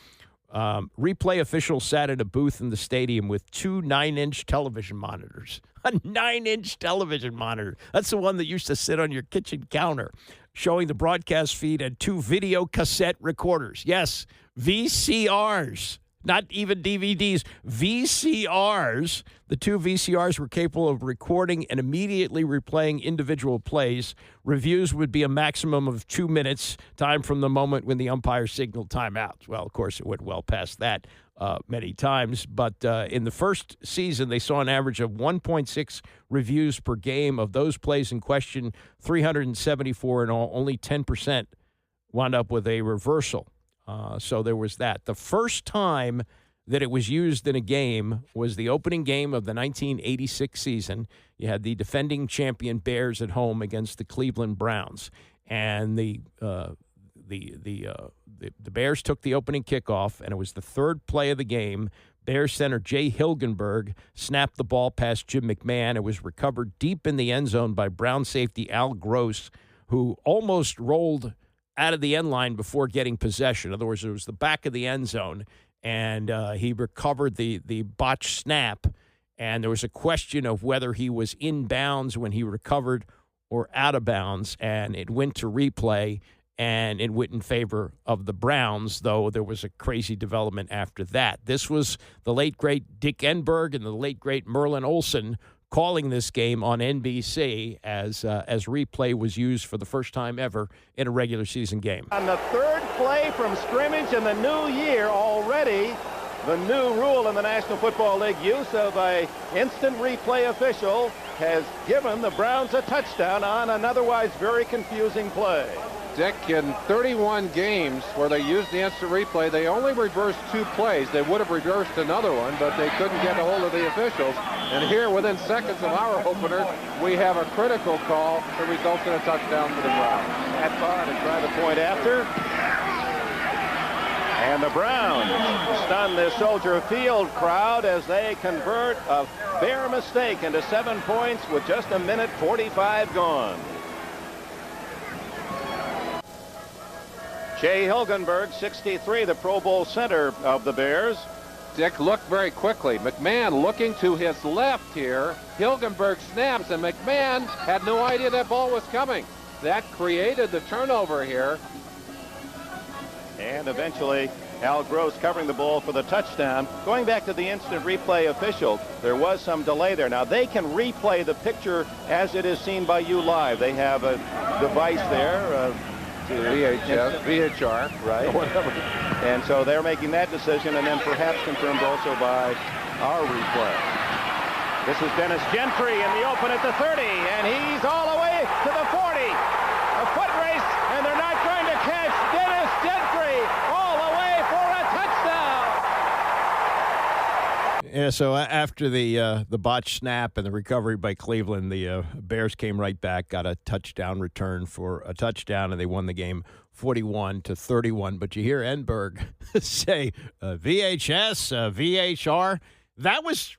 Replay officials sat at a booth in the stadium with 2 9-inch television monitors. A 9-inch television monitor. That's the one that used to sit on your kitchen counter, showing the broadcast feed and 2 video cassette recorders. Yes, VCRs. Not even DVDs, VCRs. The 2 VCRs were capable of recording and immediately replaying individual plays. Reviews would be a maximum of 2 minutes, time from the moment when the umpire signaled timeout. Well, of course, it went well past that many times. But in the first season, they saw an average of 1.6 reviews per game. Of those plays in question, 374 in all, only 10% wound up with a reversal. So there was that. The first time that it was used in a game was the opening game of the 1986 season. You had the defending champion Bears at home against the Cleveland Browns, and the Bears took the opening kickoff, and it was the third play of the game. Bears center Jay Hilgenberg snapped the ball past Jim McMahon. It was recovered deep in the end zone by Brown safety Al Gross, who almost rolled out of the end line before getting possession. In other words, it was the back of the end zone, and he recovered the botched snap, and there was a question of whether he was in bounds when he recovered or out of bounds, and it went to replay, and it went in favor of the Browns, though there was a crazy development after that. This was the late, great Dick Enberg and the late, great Merlin Olsen calling this game on NBC as replay was used for the first time ever in a regular season game. On the third play from scrimmage in the new year already, the new rule in the National Football League, use of a instant replay official, has given the Browns a touchdown on an otherwise very confusing play. Dick, in 31 games where they used the instant replay, they only reversed 2 plays. They would have reversed another one, but they couldn't get a hold of the officials. And here, within seconds of our opener, we have a critical call that results in a touchdown for the Browns. At far to try the point after. And the Browns stun the Soldier Field crowd as they convert a bare mistake into 7 points with just 1:45 gone. Jay Hilgenberg, 63, the Pro Bowl center of the Bears. Dick looked very quickly. McMahon looking to his left here. Hilgenberg snaps, and McMahon had no idea that ball was coming. That created the turnover here. And eventually, Al Gross covering the ball for the touchdown. Going back to the instant replay official, there was some delay there. Now, they can replay the picture as it is seen by you live. They have a device there. VHR, right? Whatever. And so they're making that decision, and then perhaps confirmed also by our replay. This is Dennis Gentry in the open at the 30, and he's all the way to the 40. A foot race, and they're not going to catch Dennis Gentry all the way for a touchdown. Yeah, so after the botched snap and the recovery by Cleveland, the Bears came right back, got a touchdown return for a touchdown, and they won the game 41-31. But you hear Enberg say VHS, VHR. That was,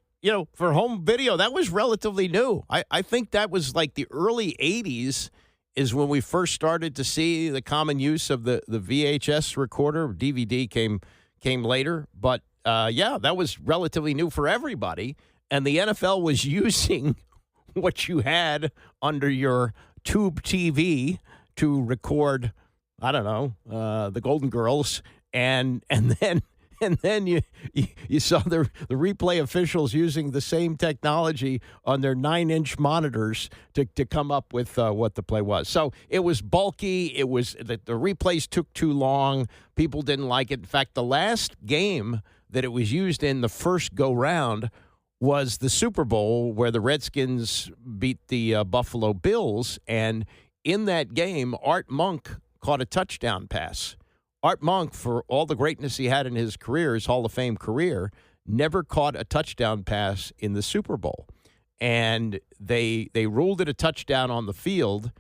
for home video, that was relatively new. I think that was like the early 80s is when we first started to see the common use of the VHS recorder. DVD came came later. But, yeah, that was relatively new for everybody. And the NFL was using what you had under your tube TV to record, I don't know, the Golden Girls. And then you saw the replay officials using the same technology on their 9-inch monitors to come up with what the play was. So it was bulky. It was the replays took too long. People didn't like it. In fact, the last game that it was used in the first go round was the Super Bowl, where the Redskins beat the Buffalo Bills. And in that game, Art Monk caught a touchdown pass. Art Monk, for all the greatness he had in his career, his Hall of Fame career, never caught a touchdown pass in the Super Bowl. And they ruled it a touchdown on the field,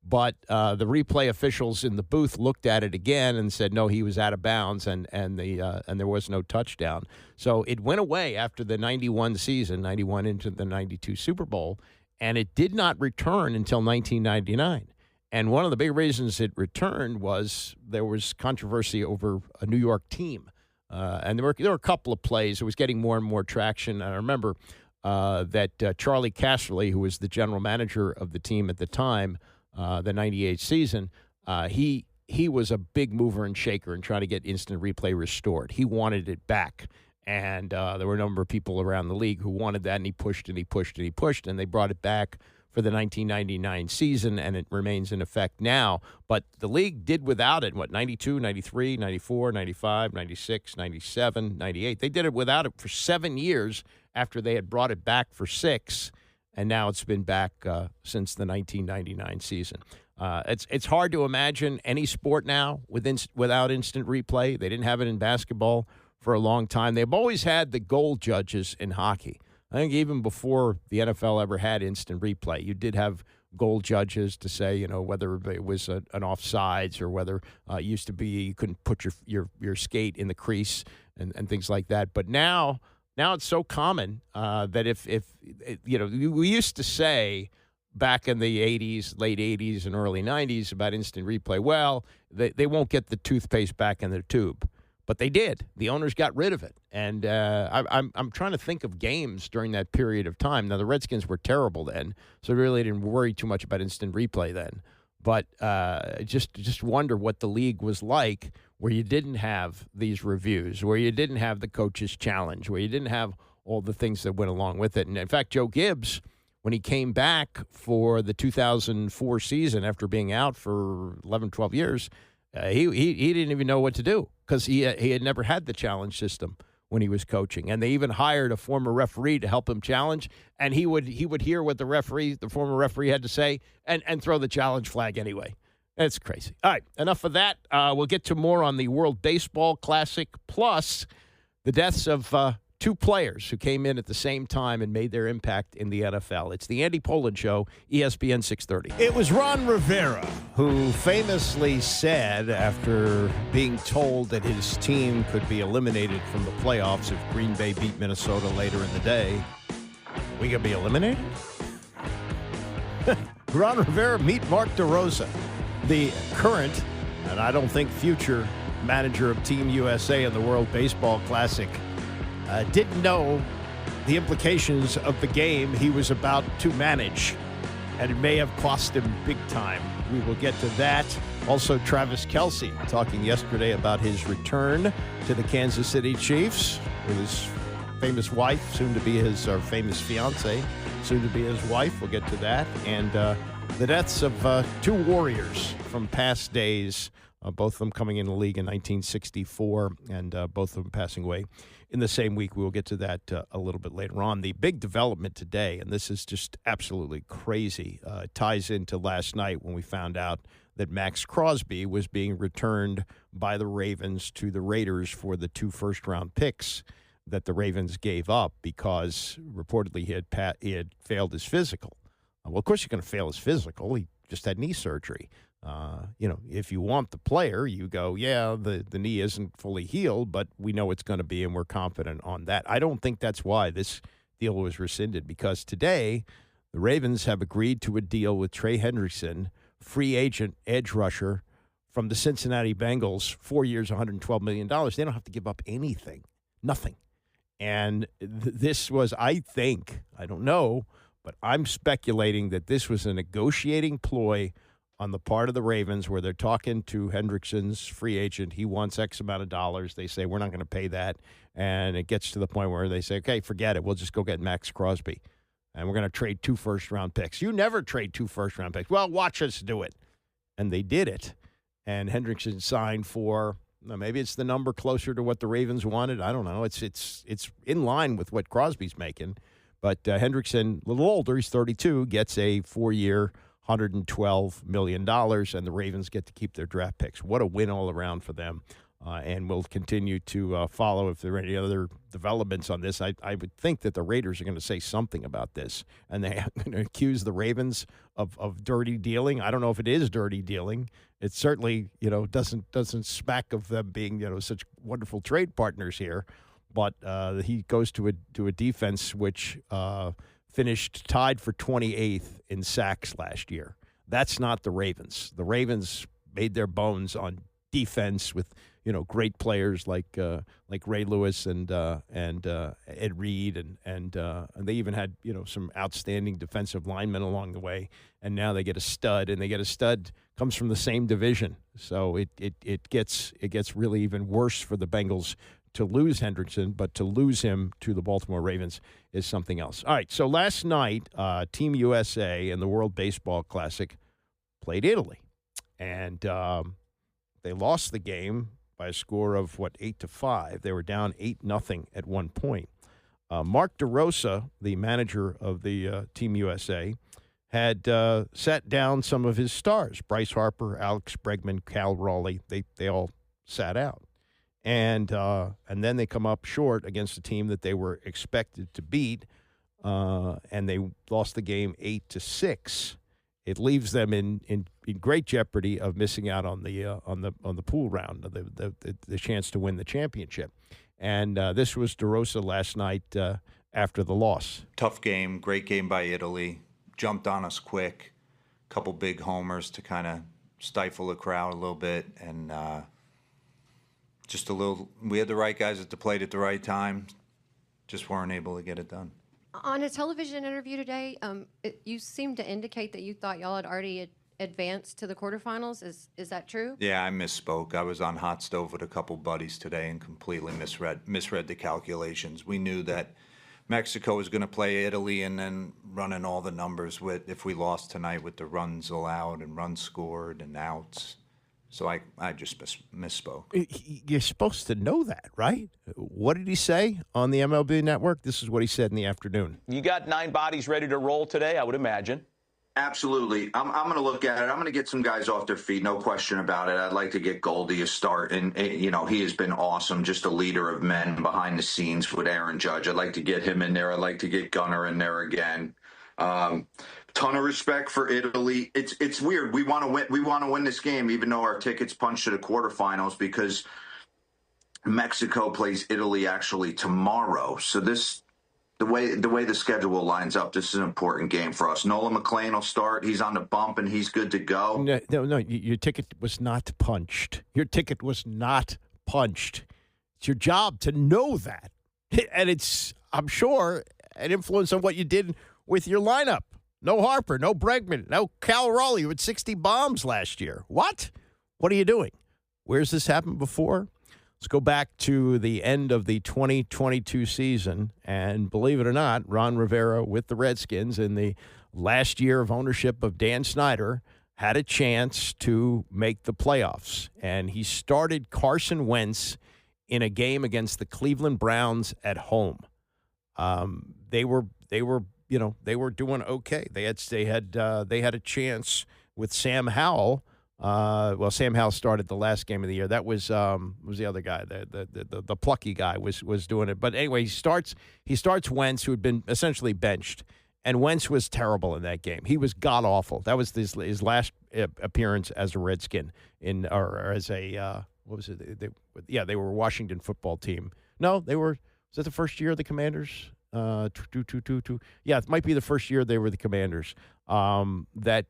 but the replay officials in the booth looked at it again and said, no, he was out of bounds, and there was no touchdown. So it went away after the 91 season, 91 into the 92 Super Bowl, and it did not return until 1999. And one of the big reasons it returned was there was controversy over a New York team. And there were a couple of plays. It was getting more and more traction. And I remember that Charlie Casserly, who was the general manager of the team at the time, the 98 season, he was a big mover and shaker in trying to get instant replay restored. He wanted it back. And there were a number of people around the league who wanted that, and he pushed and he pushed and he pushed, and they brought it back for the 1999 season, and it remains in effect now. But the league did without it, 92, 93, 94, 95, 96, 97, 98. They did it without it for 7 years after they had brought it back for 6, and now it's been back since the 1999 season. It's hard to imagine any sport now without instant replay. They didn't have it in basketball for a long time. They've always had the goal judges in hockey. I think even before the NFL ever had instant replay, you did have goal judges to say, whether it was an offsides or whether it used to be you couldn't put your skate in the crease and things like that. But now it's so common that if we used to say back in the 80s, late 80s and early 90s about instant replay, well, they won't get the toothpaste back in the tube. But they did. The owners got rid of it. And I'm trying to think of games during that period of time. Now, the Redskins were terrible then, so I really didn't worry too much about instant replay then. But just wonder what the league was like where you didn't have these reviews, where you didn't have the coach's challenge, where you didn't have all the things that went along with it. And, in fact, Joe Gibbs, when he came back for the 2004 season after being out for 11, 12 years, he didn't even know what to do because he had never had the challenge system when he was coaching. And they even hired a former referee to help him challenge, and he would hear what the former referee had to say and throw the challenge flag anyway. It's crazy. All right, enough of that. We'll get to more on the World Baseball Classic, plus the deaths of 2 players who came in at the same time and made their impact in the NFL. It's the Andy Pollin Show, ESPN 630. It was Ron Rivera who famously said, after being told that his team could be eliminated from the playoffs if Green Bay beat Minnesota later in the day, we could be eliminated? Ron Rivera, meet Mark DeRosa, the current, and I don't think future, manager of Team USA in the World Baseball Classic. Didn't know the implications of the game he was about to manage, and it may have cost him big time. We will get to that. Also, Travis Kelce talking yesterday about his return to the Kansas City Chiefs with his famous wife, soon to be his famous fiance, soon to be his wife. We'll get to that. And the deaths of 2 Warriors from past days, both of them coming in the league in 1964, and both of them passing away in the same week. We will get to that a little bit later on. The big development today, and this is just absolutely crazy, ties into last night when we found out that Maxx Crosby was being returned by the Ravens to the Raiders for the 2 first-round picks that the Ravens gave up because reportedly he had failed his physical. Well, of course you're going to fail his physical. He just had knee surgery. If you want the player, you go, yeah, the knee isn't fully healed, but we know it's going to be, and we're confident on that. I don't think that's why this deal was rescinded, because today the Ravens have agreed to a deal with Trey Hendrickson, free agent edge rusher from the Cincinnati Bengals, 4 years, $112 million. They don't have to give up anything, nothing. And this was, I think, I don't know, but I'm speculating that this was a negotiating ploy on the part of the Ravens where they're talking to Hendrickson's free agent. He wants X amount of dollars. They say, we're not going to pay that. And it gets to the point where they say, okay, forget it. We'll just go get Maxx Crosby. And we're going to trade 2 first-round picks. You never trade 2 first-round picks. Well, watch us do it. And they did it. And Hendrickson signed for, maybe it's the number closer to what the Ravens wanted. I don't know. It's in line with what Crosby's making. But Hendrickson, a little older, he's 32, gets a 4-year, $112 million, and the Ravens get to keep their draft picks. What a win all around for them. And we'll continue to follow if there are any other developments on this. I would think that the Raiders are going to say something about this, and they're going to accuse the Ravens of dirty dealing. I don't know if it is dirty dealing. It certainly, doesn't smack of them being, such wonderful trade partners here. But he goes to a defense which finished tied for 28th in sacks last year. That's not the Ravens. The Ravens made their bones on defense with great players like Ray Lewis and Ed Reed and they even had some outstanding defensive linemen along the way. And now they get a stud, and they get a stud comes from the same division. So it gets really even worse for the Bengals to lose Hendrickson, but to lose him to the Baltimore Ravens is something else. All right, so last night, Team USA and the World Baseball Classic played Italy, and they lost the game by a score of, 8-5. They were down 8-0 at one point. Mark DeRosa, the manager of the Team USA, had sat down some of his stars, Bryce Harper, Alex Bregman, Cal Raleigh. They all sat out. And then they come up short against a team that they were expected to beat, and they lost the game 8-6. It leaves them in great jeopardy of missing out on the pool round, the chance to win the championship. And this was DeRosa last night after the loss. Tough game, great game by Italy. Jumped on us quick, couple big homers to kind of stifle the crowd a little bit, and we had the right guys at the plate at the right time, just weren't able to get it done. On a television interview today, you seemed to indicate that you thought y'all had already advanced to the quarterfinals. Is that true? Yeah, I misspoke. I was on hot stove with a couple buddies today and completely misread the calculations. We knew that Mexico was going to play Italy and then running all the numbers with if we lost tonight with the runs allowed and runs scored and outs. So I just misspoke. You're supposed to know that, right? What did he say on the MLB Network? This is what he said in the afternoon. You got 9 bodies ready to roll today, I would imagine. Absolutely. I'm going to look at it. I'm going to get some guys off their feet, no question about it. I'd like to get Goldie a start, and he has been awesome, just a leader of men behind the scenes with Aaron Judge. I'd like to get him in there. I'd like to get Gunnar in there again. Ton of respect for Italy. It's weird. We want to win. We want to win this game, even though our tickets punched to the quarterfinals, because Mexico plays Italy actually tomorrow. So the way the schedule lines up, this is an important game for us. Nolan McLean will start. He's on the bump and he's good to go. No. Your ticket was not punched. Your ticket was not punched. It's your job to know that, and it's, I'm sure, an influence on what you did with your lineup. No Harper, no Bregman, no Cal Raleigh. You had 60 bombs last year. What? What are you doing? Where's this happened before? Let's go back to the end of the 2022 season, and believe it or not, Ron Rivera with the Redskins in the last year of ownership of Dan Snyder had a chance to make the playoffs, and he started Carson Wentz in a game against the Cleveland Browns at home. They were doing okay. They had a chance with Sam Howell. Sam Howell started the last game of the year. That was the other guy, the plucky guy was doing it. But anyway, he starts Wentz, who had been essentially benched, and Wentz was terrible in that game. He was god awful. That was his last appearance as a Redskin or as a what was it? They were a Washington football team. No, they were. Was that the first year of the Commanders? Yeah, it might be the first year they were the Commanders. That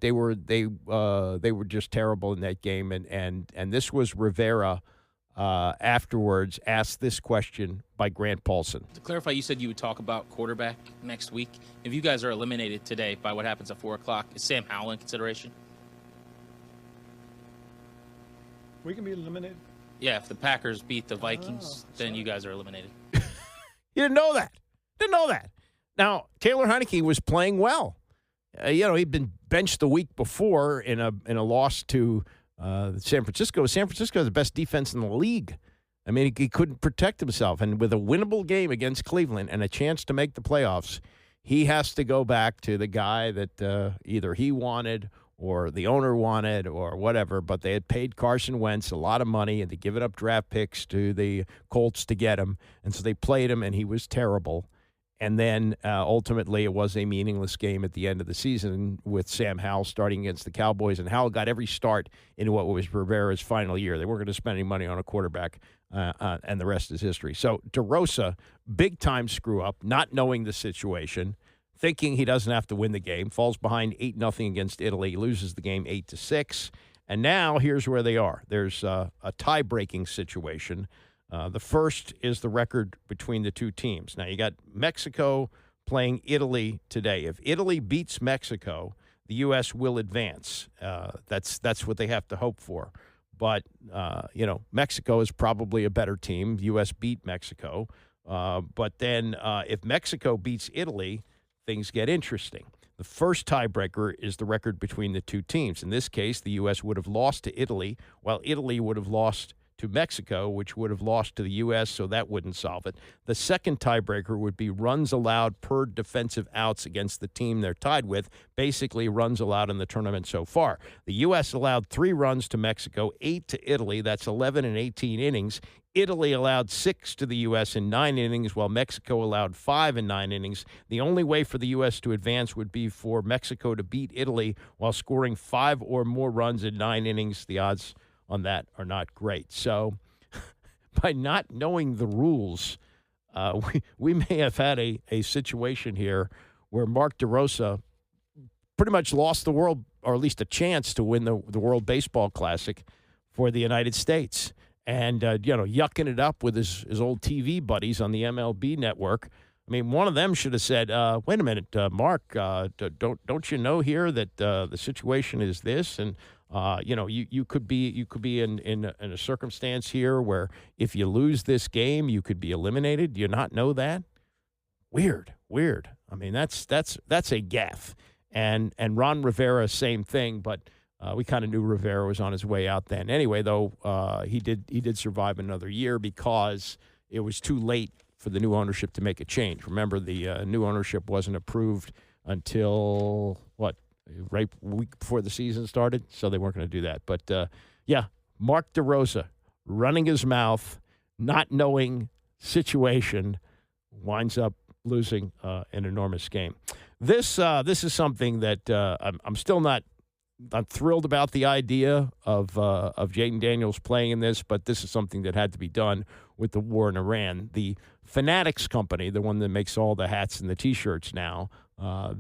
they were just terrible in that game, and this was Rivera afterwards asked this question by Grant Paulson. To clarify, you said you would talk about quarterback next week. If you guys are eliminated today by what happens at 4 o'clock, is Sam Howell in consideration? We can be eliminated. Yeah, if the Packers beat the Vikings, then you guys are eliminated. You didn't know that. Didn't know that. Now, Taylor Heineke was playing well. He'd been benched the week before in a loss to San Francisco. San Francisco is the best defense in the league. I mean, he couldn't protect himself. And with a winnable game against Cleveland and a chance to make the playoffs, he has to go back to the guy that either he wanted or the owner wanted or whatever, but they had paid Carson Wentz a lot of money and they given up draft picks to the Colts to get him. And so they played him, and he was terrible. And then ultimately it was a meaningless game at the end of the season with Sam Howell starting against the Cowboys. And Howell got every start in what was Rivera's final year. They weren't going to spend any money on a quarterback, and the rest is history. So DeRosa, big-time screw-up, not knowing the situation, thinking he doesn't have to win the game, falls behind 8-0 against Italy, loses the game 8-6. And now here's where they are. There's a tie-breaking situation. The first is the record between the two teams. Now, you got Mexico playing Italy today. If Italy beats Mexico, the U.S. will advance. That's what they have to hope for. But, Mexico is probably a better team. The U.S. beat Mexico. But then if Mexico beats Italy, things get interesting. The first tiebreaker is the record between the two teams. In this case, the U.S. would have lost to Italy, while Italy would have lost to Mexico, which would have lost to the U.S., so that wouldn't solve it. The second tiebreaker would be runs allowed per defensive outs against the team they're tied with, basically runs allowed in the tournament so far. The U.S. allowed 3 runs to Mexico, 8 to Italy. That's 11 in 18 innings. Italy allowed 6 to the U.S. in 9 innings, while Mexico allowed 5 in 9 innings. The only way for the U.S. to advance would be for Mexico to beat Italy while scoring 5 or more runs in 9 innings. The odds on that are not great. So by not knowing the rules, we may have had a situation here where Mark DeRosa pretty much lost the world, or at least a chance to win the World Baseball Classic for the United States. And, yucking it up with his old TV buddies on the MLB network. I mean, one of them should have said, wait a minute, Mark, don't you know here that the situation is this? And, you could be in a circumstance here where if you lose this game, you could be eliminated. Do you not know that? Weird. I mean, that's a gaffe. And Ron Rivera, same thing, but we kind of knew Rivera was on his way out then. Anyway, though, he did survive another year because it was too late for the new ownership to make a change. Remember, the new ownership wasn't approved until, right week before the season started, so they weren't going to do that. But, Mark DeRosa running his mouth, not knowing situation, winds up losing an enormous game. This is something that I'm still not thrilled about the idea of Jaden Daniels playing in this, but this is something that had to be done with the war in Iran. The Fanatics company, the one that makes all the hats and the T-shirts now,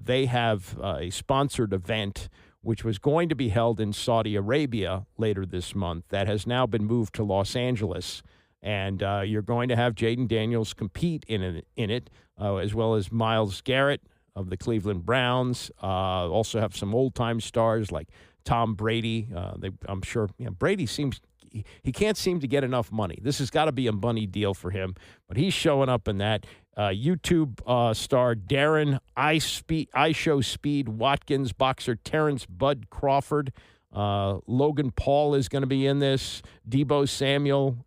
they have a sponsored event which was going to be held in Saudi Arabia later this month that has now been moved to Los Angeles. And you're going to have Jaden Daniels compete in it, as well as Myles Garrett of the Cleveland Browns. Also have some old-time stars like Tom Brady. I'm sure Brady he can't seem to get enough money. This has got to be a money deal for him, but he's showing up in that. YouTube star Darren I Show Speed Watkins, boxer Terrence Bud Crawford, Logan Paul is going to be in this. Deebo Samuel,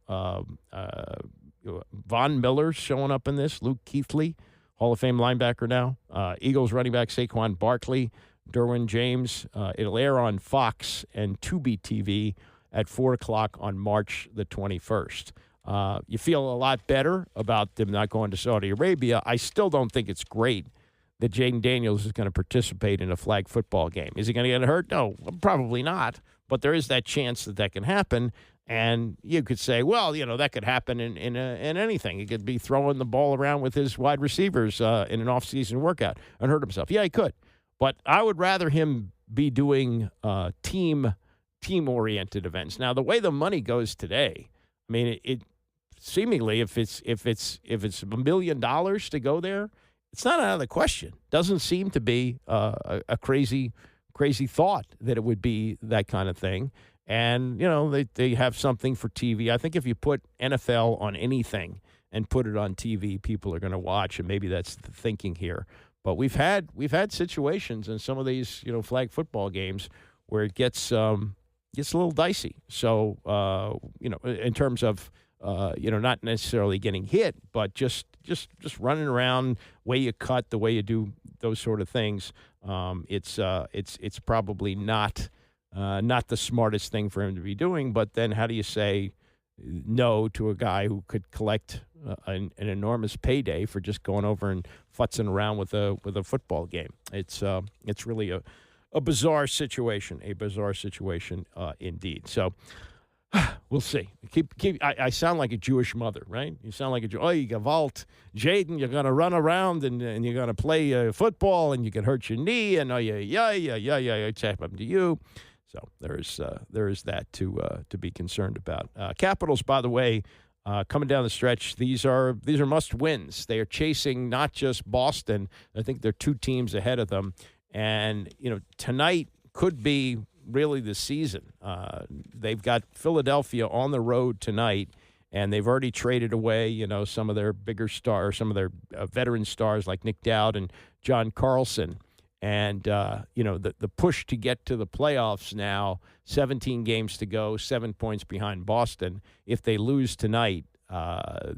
Von Miller's showing up in this. Luke Kuechly, Hall of Fame linebacker now. Eagles running back Saquon Barkley, Derwin James. It'll air on Fox and Tubi TV at 4 o'clock on March the 21st. You feel a lot better about them not going to Saudi Arabia. I still don't think it's great that Jaden Daniels is going to participate in a flag football game. Is he going to get hurt? No, probably not. But there is that chance that can happen. And you could say, well, that could happen in anything. He could be throwing the ball around with his wide receivers in an off-season workout and hurt himself. Yeah, he could. But I would rather him be doing team-oriented events. Now, the way the money goes today, I mean, it seemingly if it's $1 million to go there, it's not out of the question. Doesn't seem to be a crazy thought that it would be that kind of thing. And, they have something for TV. I think if you put NFL on anything and put it on TV, people are going to watch, and maybe that's the thinking here. But we've had situations in some of these, flag football games where it gets a little dicey. So, in terms of, not necessarily getting hit, but just running around, way you cut, the way you do those sort of things, it's probably not the smartest thing for him to be doing. But then how do you say no to a guy who could collect an enormous payday for just going over and futzing around with a football game? It's really a bizarre situation, indeed. So we'll see. I sound like a Jewish mother, right? You sound like you Gavalt, Jaden, you're going to run around and you're going to play football and you can hurt your knee and it's happened to you. So there is that to be concerned about. Capitals, by the way, coming down the stretch, these are must wins. They are chasing not just Boston. I think they're 2 teams ahead of them, and tonight could be really the season. They've got Philadelphia on the road tonight, and they've already traded away some of their bigger stars, some of their veteran stars like Nick Dowd and John Carlson. And, the push to get to the playoffs now, 17 games to go, 7 points behind Boston. If they lose tonight, I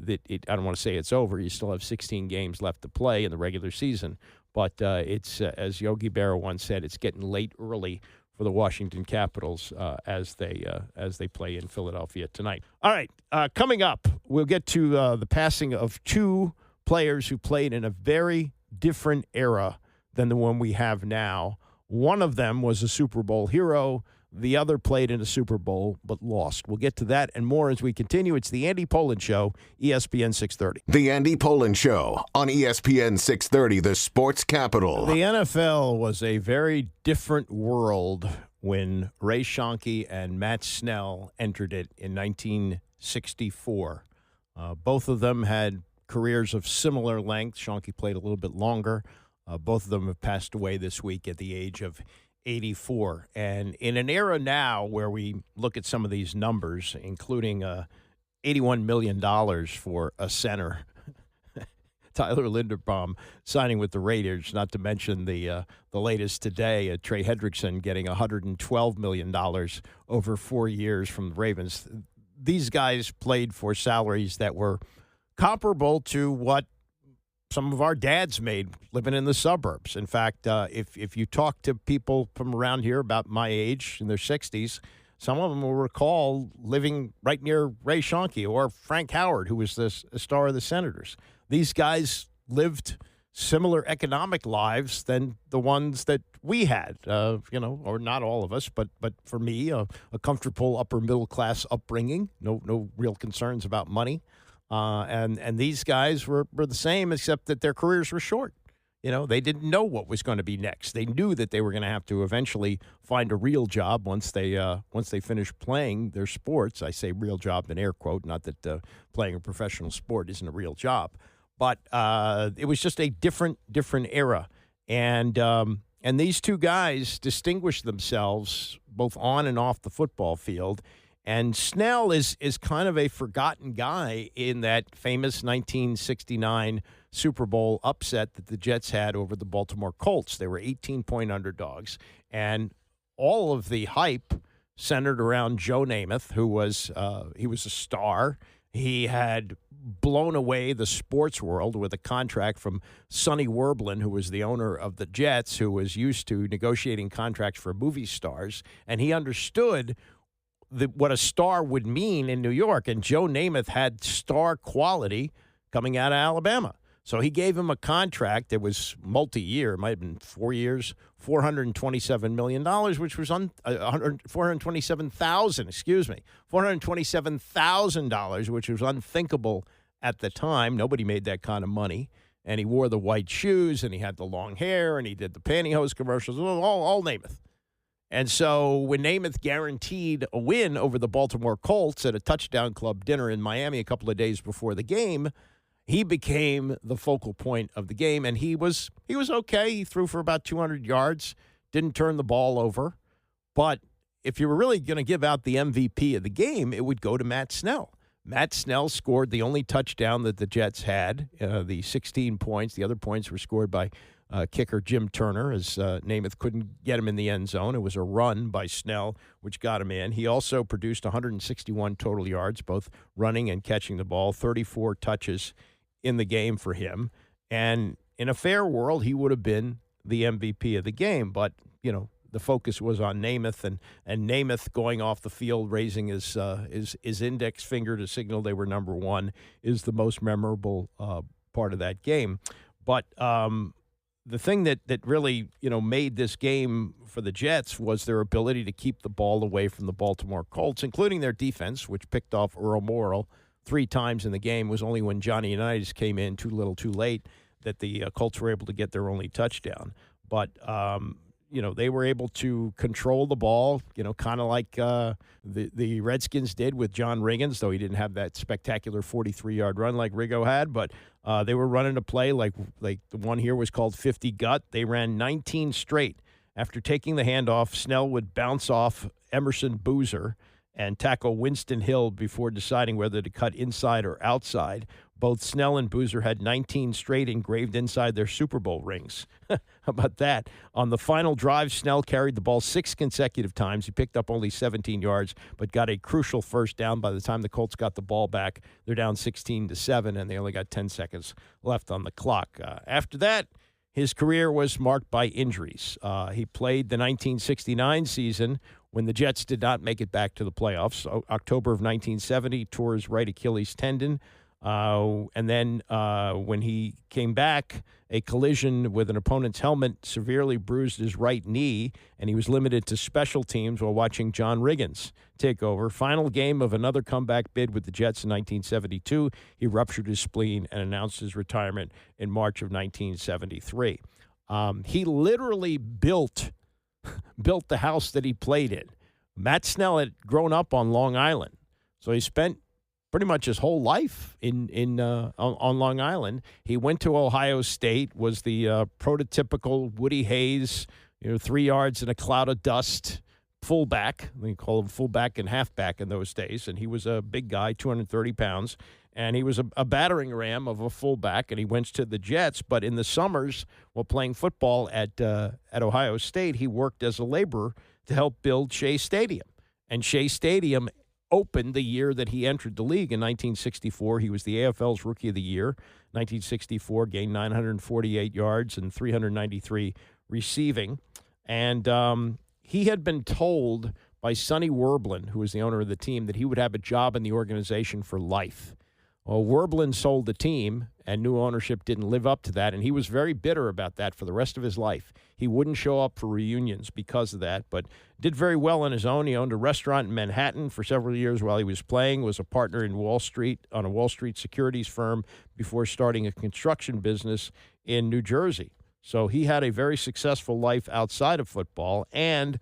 don't want to say it's over. You still have 16 games left to play in the regular season. But it's, as Yogi Berra once said, it's getting late early for the Washington Capitals as they play in Philadelphia tonight. All right, coming up, we'll get to the passing of 2 players who played in a very different era than the one we have now. One of them was a Super Bowl hero. The other played in a Super Bowl but lost. We'll get to that and more as we continue. It's the Andy Pollin Show, ESPN 630. The Andy Pollin Show on ESPN 630, the sports capital. The NFL was a very different world when Ray Schoenke and Matt Snell entered it in 1964. Both of them had careers of similar length. Schoenke played a little bit longer. Both of them have passed away this week at the age of 84. And in an era now where we look at some of these numbers, including $81 million for a center, Tyler Linderbaum signing with the Raiders, not to mention the latest today, Trey Hendrickson getting $112 million over 4 years from the Ravens. These guys played for salaries that were comparable to what some of our dads made living in the suburbs. In fact, if you talk to people from around here about my age in their 60s, some of them will recall living right near Ray Schoenke or Frank Howard, who was the star of the Senators. These guys lived similar economic lives than the ones that we had, or not all of us, but for me, a comfortable upper middle class upbringing, no real concerns about money. And these guys were the same, except that their careers were short. They didn't know what was going to be next. They knew that they were going to have to eventually find a real job once they finished playing their sports. I say real job in air quote, not that playing a professional sport isn't a real job, but it was just a different era. And these 2 guys distinguished themselves both on and off the football field. And Snell is kind of a forgotten guy in that famous 1969 Super Bowl upset that the Jets had over the Baltimore Colts. They were 18-point underdogs, and all of the hype centered around Joe Namath, who was a star. He had blown away the sports world with a contract from Sonny Werblin, who was the owner of the Jets, who was used to negotiating contracts for movie stars, and he understood what a star would mean in New York. And Joe Namath had star quality coming out of Alabama. So he gave him a contract that was multi-year. It might have been 4 years, $427 million, which was $427,000, which was unthinkable at the time. Nobody made that kind of money. And he wore the white shoes, and he had the long hair, and he did the pantyhose commercials, all Namath. And so when Namath guaranteed a win over the Baltimore Colts at a touchdown club dinner in Miami a couple of days before the game, he became the focal point of the game, and he was okay. He threw for about 200 yards, didn't turn the ball over. But if you were really going to give out the MVP of the game, it would go to Matt Snell. Matt Snell scored the only touchdown that the Jets had, the 16 points. The other points were scored by kicker Jim Turner, as Namath couldn't get him in the end zone. It was a run by Snell, which got him in. He also produced 161 total yards, both running and catching the ball, 34 touches in the game for him. And in a fair world, he would have been the MVP of the game. But, the focus was on Namath, and Namath going off the field, raising his index finger to signal they were number one, is the most memorable part of that game. But the thing that really, made this game for the Jets was their ability to keep the ball away from the Baltimore Colts, including their defense, which picked off Earl Morrall 3 times in the game. It was only when Johnny Unitas came in too little too late that the Colts were able to get their only touchdown. But, they were able to control the ball, kind of like the Redskins did with John Riggins, though he didn't have that spectacular 43-yard run like Riggo had. But they were running a play like the one here was called 50 gut. They ran 19 straight. After taking the handoff, Snell would bounce off Emerson Boozer and tackle Winston Hill before deciding whether to cut inside or outside. Both Snell and Boozer had 19 straight engraved inside their Super Bowl rings. How about that? On the final drive, Snell carried the ball 6 consecutive times. He picked up only 17 yards, but got a crucial first down. By the time the Colts got the ball back, they're down 16-7, and they only got 10 seconds left on the clock. After that, his career was marked by injuries. He played the 1969 season when the Jets did not make it back to the playoffs. So, October of 1970, tore his right Achilles tendon. And then when he came back, a collision with an opponent's helmet severely bruised his right knee, and he was limited to special teams while watching John Riggins take over. Final game of another comeback bid with the Jets in 1972, he ruptured his spleen and announced his retirement in March of 1973. He literally built the house that he played in. Matt Snell had grown up on Long Island, so he spent pretty much his whole life on Long Island. He went to Ohio State, was the prototypical Woody Hayes, 3 yards in a cloud of dust fullback. They call him fullback and halfback in those days, and he was a big guy, 230 pounds, and he was a battering ram of a fullback, and he went to the Jets. But in the summers, while playing football at Ohio State, he worked as a laborer to help build Shea Stadium. And Shea Stadium opened the year that he entered the league in 1964. He was the AFL's Rookie of the Year. 1964, gained 948 yards and 393 receiving. And he had been told by Sonny Werblin, who was the owner of the team, that he would have a job in the organization for life. Well, Werblin sold the team, and new ownership didn't live up to that, and he was very bitter about that for the rest of his life. He wouldn't show up for reunions because of that, but did very well on his own. He owned a restaurant in Manhattan for several years while he was playing, was a partner in Wall Street on a Wall Street securities firm before starting a construction business in New Jersey. So he had a very successful life outside of football, and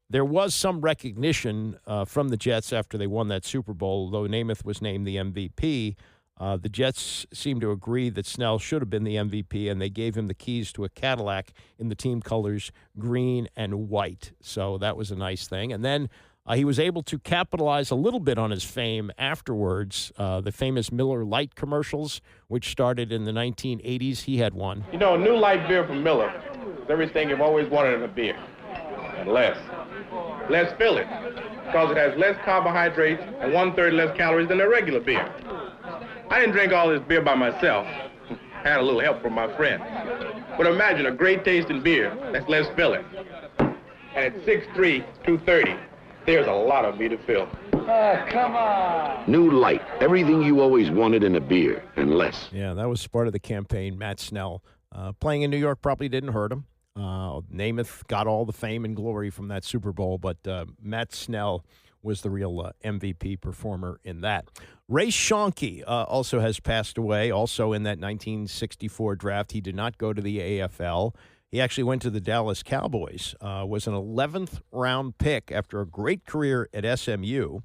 there was some recognition from the Jets after they won that Super Bowl, though Namath was named the MVP. The Jets seemed to agree that Snell should have been the MVP, and they gave him the keys to a Cadillac in the team colors, green and white. So that was a nice thing. And then he was able to capitalize a little bit on his fame afterwards. The famous Miller Lite commercials, which started in the 1980s. He had one. A new light beer from Miller is everything you've always wanted in a beer, and less. Less filling, because it has less carbohydrates and 1/3 less calories than a regular beer. I didn't drink all this beer by myself. I had a little help from my friend. But imagine a great tasting beer that's less filling. And at 6'3", 230, there's a lot of me to fill. Come on. New Light, everything you always wanted in a beer, and less. Yeah, that was part of the campaign. Matt Snell playing in New York probably didn't hurt him. Namath got all the fame and glory from that Super Bowl, but Matt Snell was the real MVP performer in that. Ray Schoenke also has passed away, also in that 1964 draft. He did not go to the AFL. He actually went to the Dallas Cowboys, was an 11th round pick after a great career at SMU,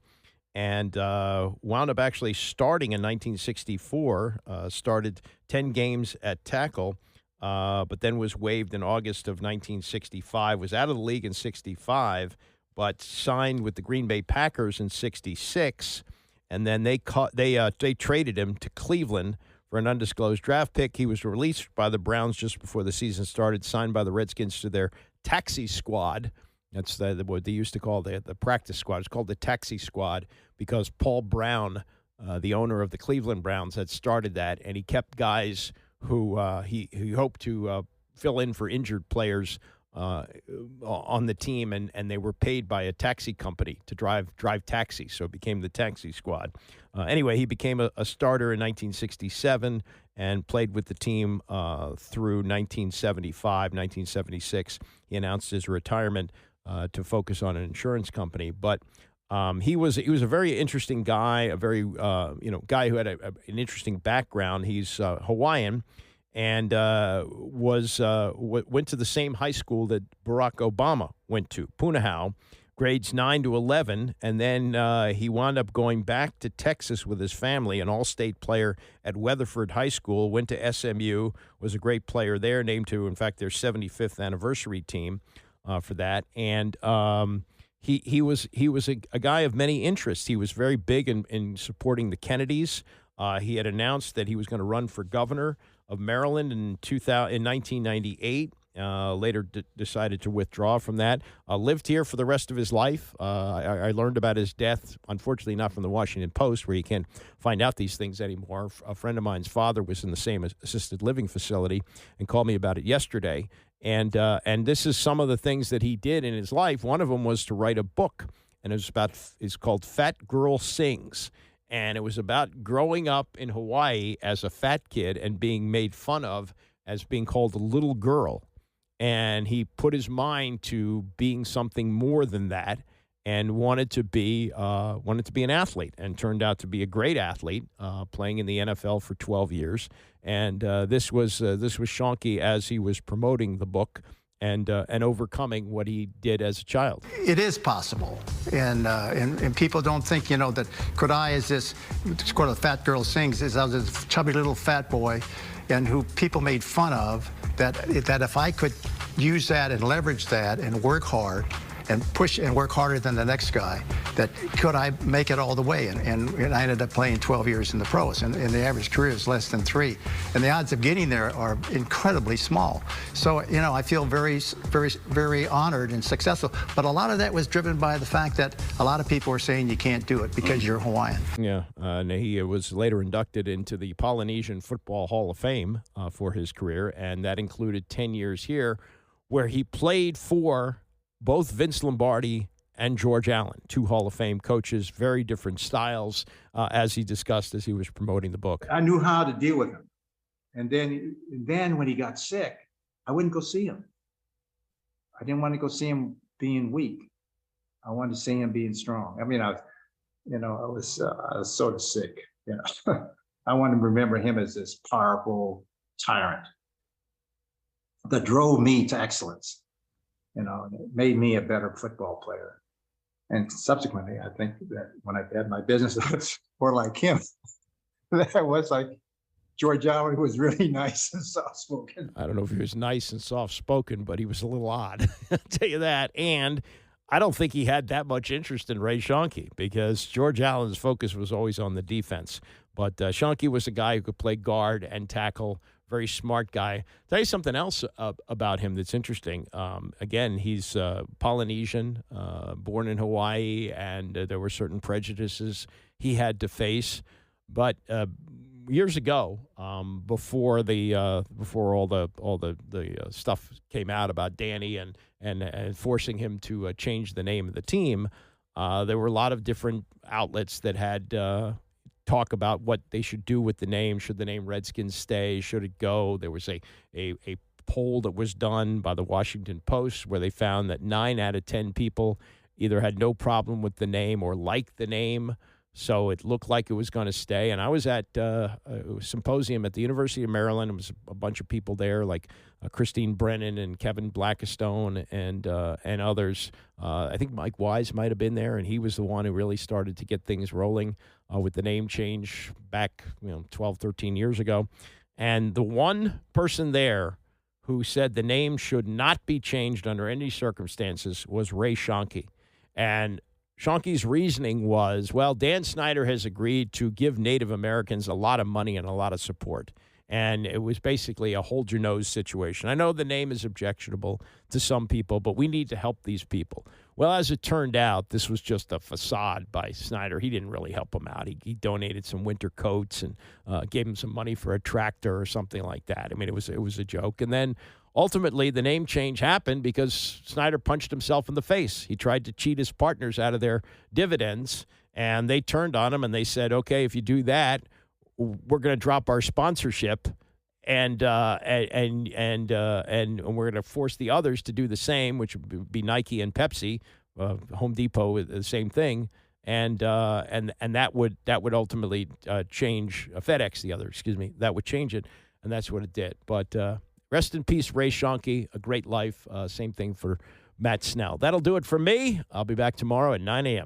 and wound up actually starting in 1964, started 10 games at tackle, but then was waived in August of 1965, was out of the league in 65, but signed with the Green Bay Packers in 66, and then they traded him to Cleveland for an undisclosed draft pick. He was released by the Browns just before the season started, signed by the Redskins to their taxi squad. That's what they used to call the practice squad. It's called the taxi squad because Paul Brown, the owner of the Cleveland Browns, had started that, and he kept guys who he hoped to fill in for injured players on the team, and they were paid by a taxi company to drive taxis, so it became the taxi squad. Anyway, he became a starter in 1967 and played with the team through 1975, 1976. He announced his retirement to focus on an insurance company, but he was a very interesting guy, a very guy who had an interesting background. He's Hawaiian. And went to the same high school that Barack Obama went to, Punahou, grades 9 to 11, and then he wound up going back to Texas with his family, an all-state player at Weatherford High School, went to SMU, was a great player there, named to, in fact, their 75th anniversary team for that. And he was a guy of many interests. He was very big in supporting the Kennedys. He had announced that he was going to run for governor of Maryland in 1998. Later decided to withdraw from that. Lived here for the rest of his life. I learned about his death, unfortunately not from the Washington Post, where you can't find out these things anymore. A friend of mine's father was in the same assisted living facility and called me about it yesterday. And this is some of the things that he did in his life. One of them was to write a book, and it's called Fat Girl Sings. And it was about growing up in Hawaii as a fat kid and being made fun of as being called a little girl. And he put his mind to being something more than that and wanted to be an athlete, and turned out to be a great athlete, playing in the NFL for 12 years. And this was Schoenke as he was promoting the book and overcoming what he did as a child. It is possible, and people don't think that Kodai is this. It's called a Fat Girl Sings. Is I was this chubby little fat boy, and who people made fun of. That if I could use that and leverage that and work hard and push and work harder than the next guy, that could I make it all the way? And I ended up playing 12 years in the pros, and the average career is less than 3. And the odds of getting there are incredibly small. So, I feel very, very, very honored and successful. But a lot of that was driven by the fact that a lot of people were saying you can't do it because you're Hawaiian. Yeah, and he was later inducted into the Polynesian Football Hall of Fame for his career, and that included 10 years here where he played for both Vince Lombardi and George Allen, 2 Hall of Fame coaches, very different styles, as he discussed as he was promoting the book. I knew how to deal with him. And then when he got sick, I wouldn't go see him. I didn't want to go see him being weak. I wanted to see him being strong. I mean, I was sort of sick. I wanted to remember him as this powerful tyrant that drove me to excellence. It made me a better football player. And subsequently, I think that when I had my business, it was more like him. That was like George Allen, who was really nice and soft-spoken. I don't know if he was nice and soft-spoken, but he was a little odd. I'll tell you that. And I don't think he had that much interest in Ray Schoenke because George Allen's focus was always on the defense. But Schoenke was a guy who could play guard and tackle. Very smart guy. Tell you something else about him that's interesting. Again, he's Polynesian, born in Hawaii, and there were certain prejudices he had to face. But years ago, before all the stuff came out about Danny and forcing him to change the name of the team, There were a lot of different outlets that had talk about what they should do with the name. Should the name Redskins stay? Should it go? There was a poll that was done by the Washington Post where they found that 9 out of 10 people either had no problem with the name or liked the name. So it looked like it was going to stay. And I was at a symposium at the University of Maryland. It was a bunch of people there, like Christine Brennan and Kevin Blackistone and others. I think Mike Wise might have been there, and he was the one who really started to get things rolling with the name change back 12, 13 years ago. And the one person there who said the name should not be changed under any circumstances was Ray Schoenke. And Schoenke's reasoning was, well, Dan Snyder has agreed to give Native Americans a lot of money and a lot of support. And it was basically a hold your nose situation. I know the name is objectionable to some people, but we need to help these people. Well, as it turned out, this was just a facade by Snyder. He didn't really help them out. He donated some winter coats and gave him some money for a tractor or something like that. I mean, it was a joke. And then ultimately, the name change happened because Snyder punched himself in the face. He tried to cheat his partners out of their dividends, and they turned on him and they said, okay, if you do that, we're going to drop our sponsorship, and we're going to force the others to do the same, which would be Nike and Pepsi, Home Depot, the same thing, and that would ultimately change FedEx, that would change it, and that's what it did. But rest in peace, Ray Schoenke, a great life. Same thing for Matt Snell. That'll do it for me. I'll be back tomorrow at 9 a.m.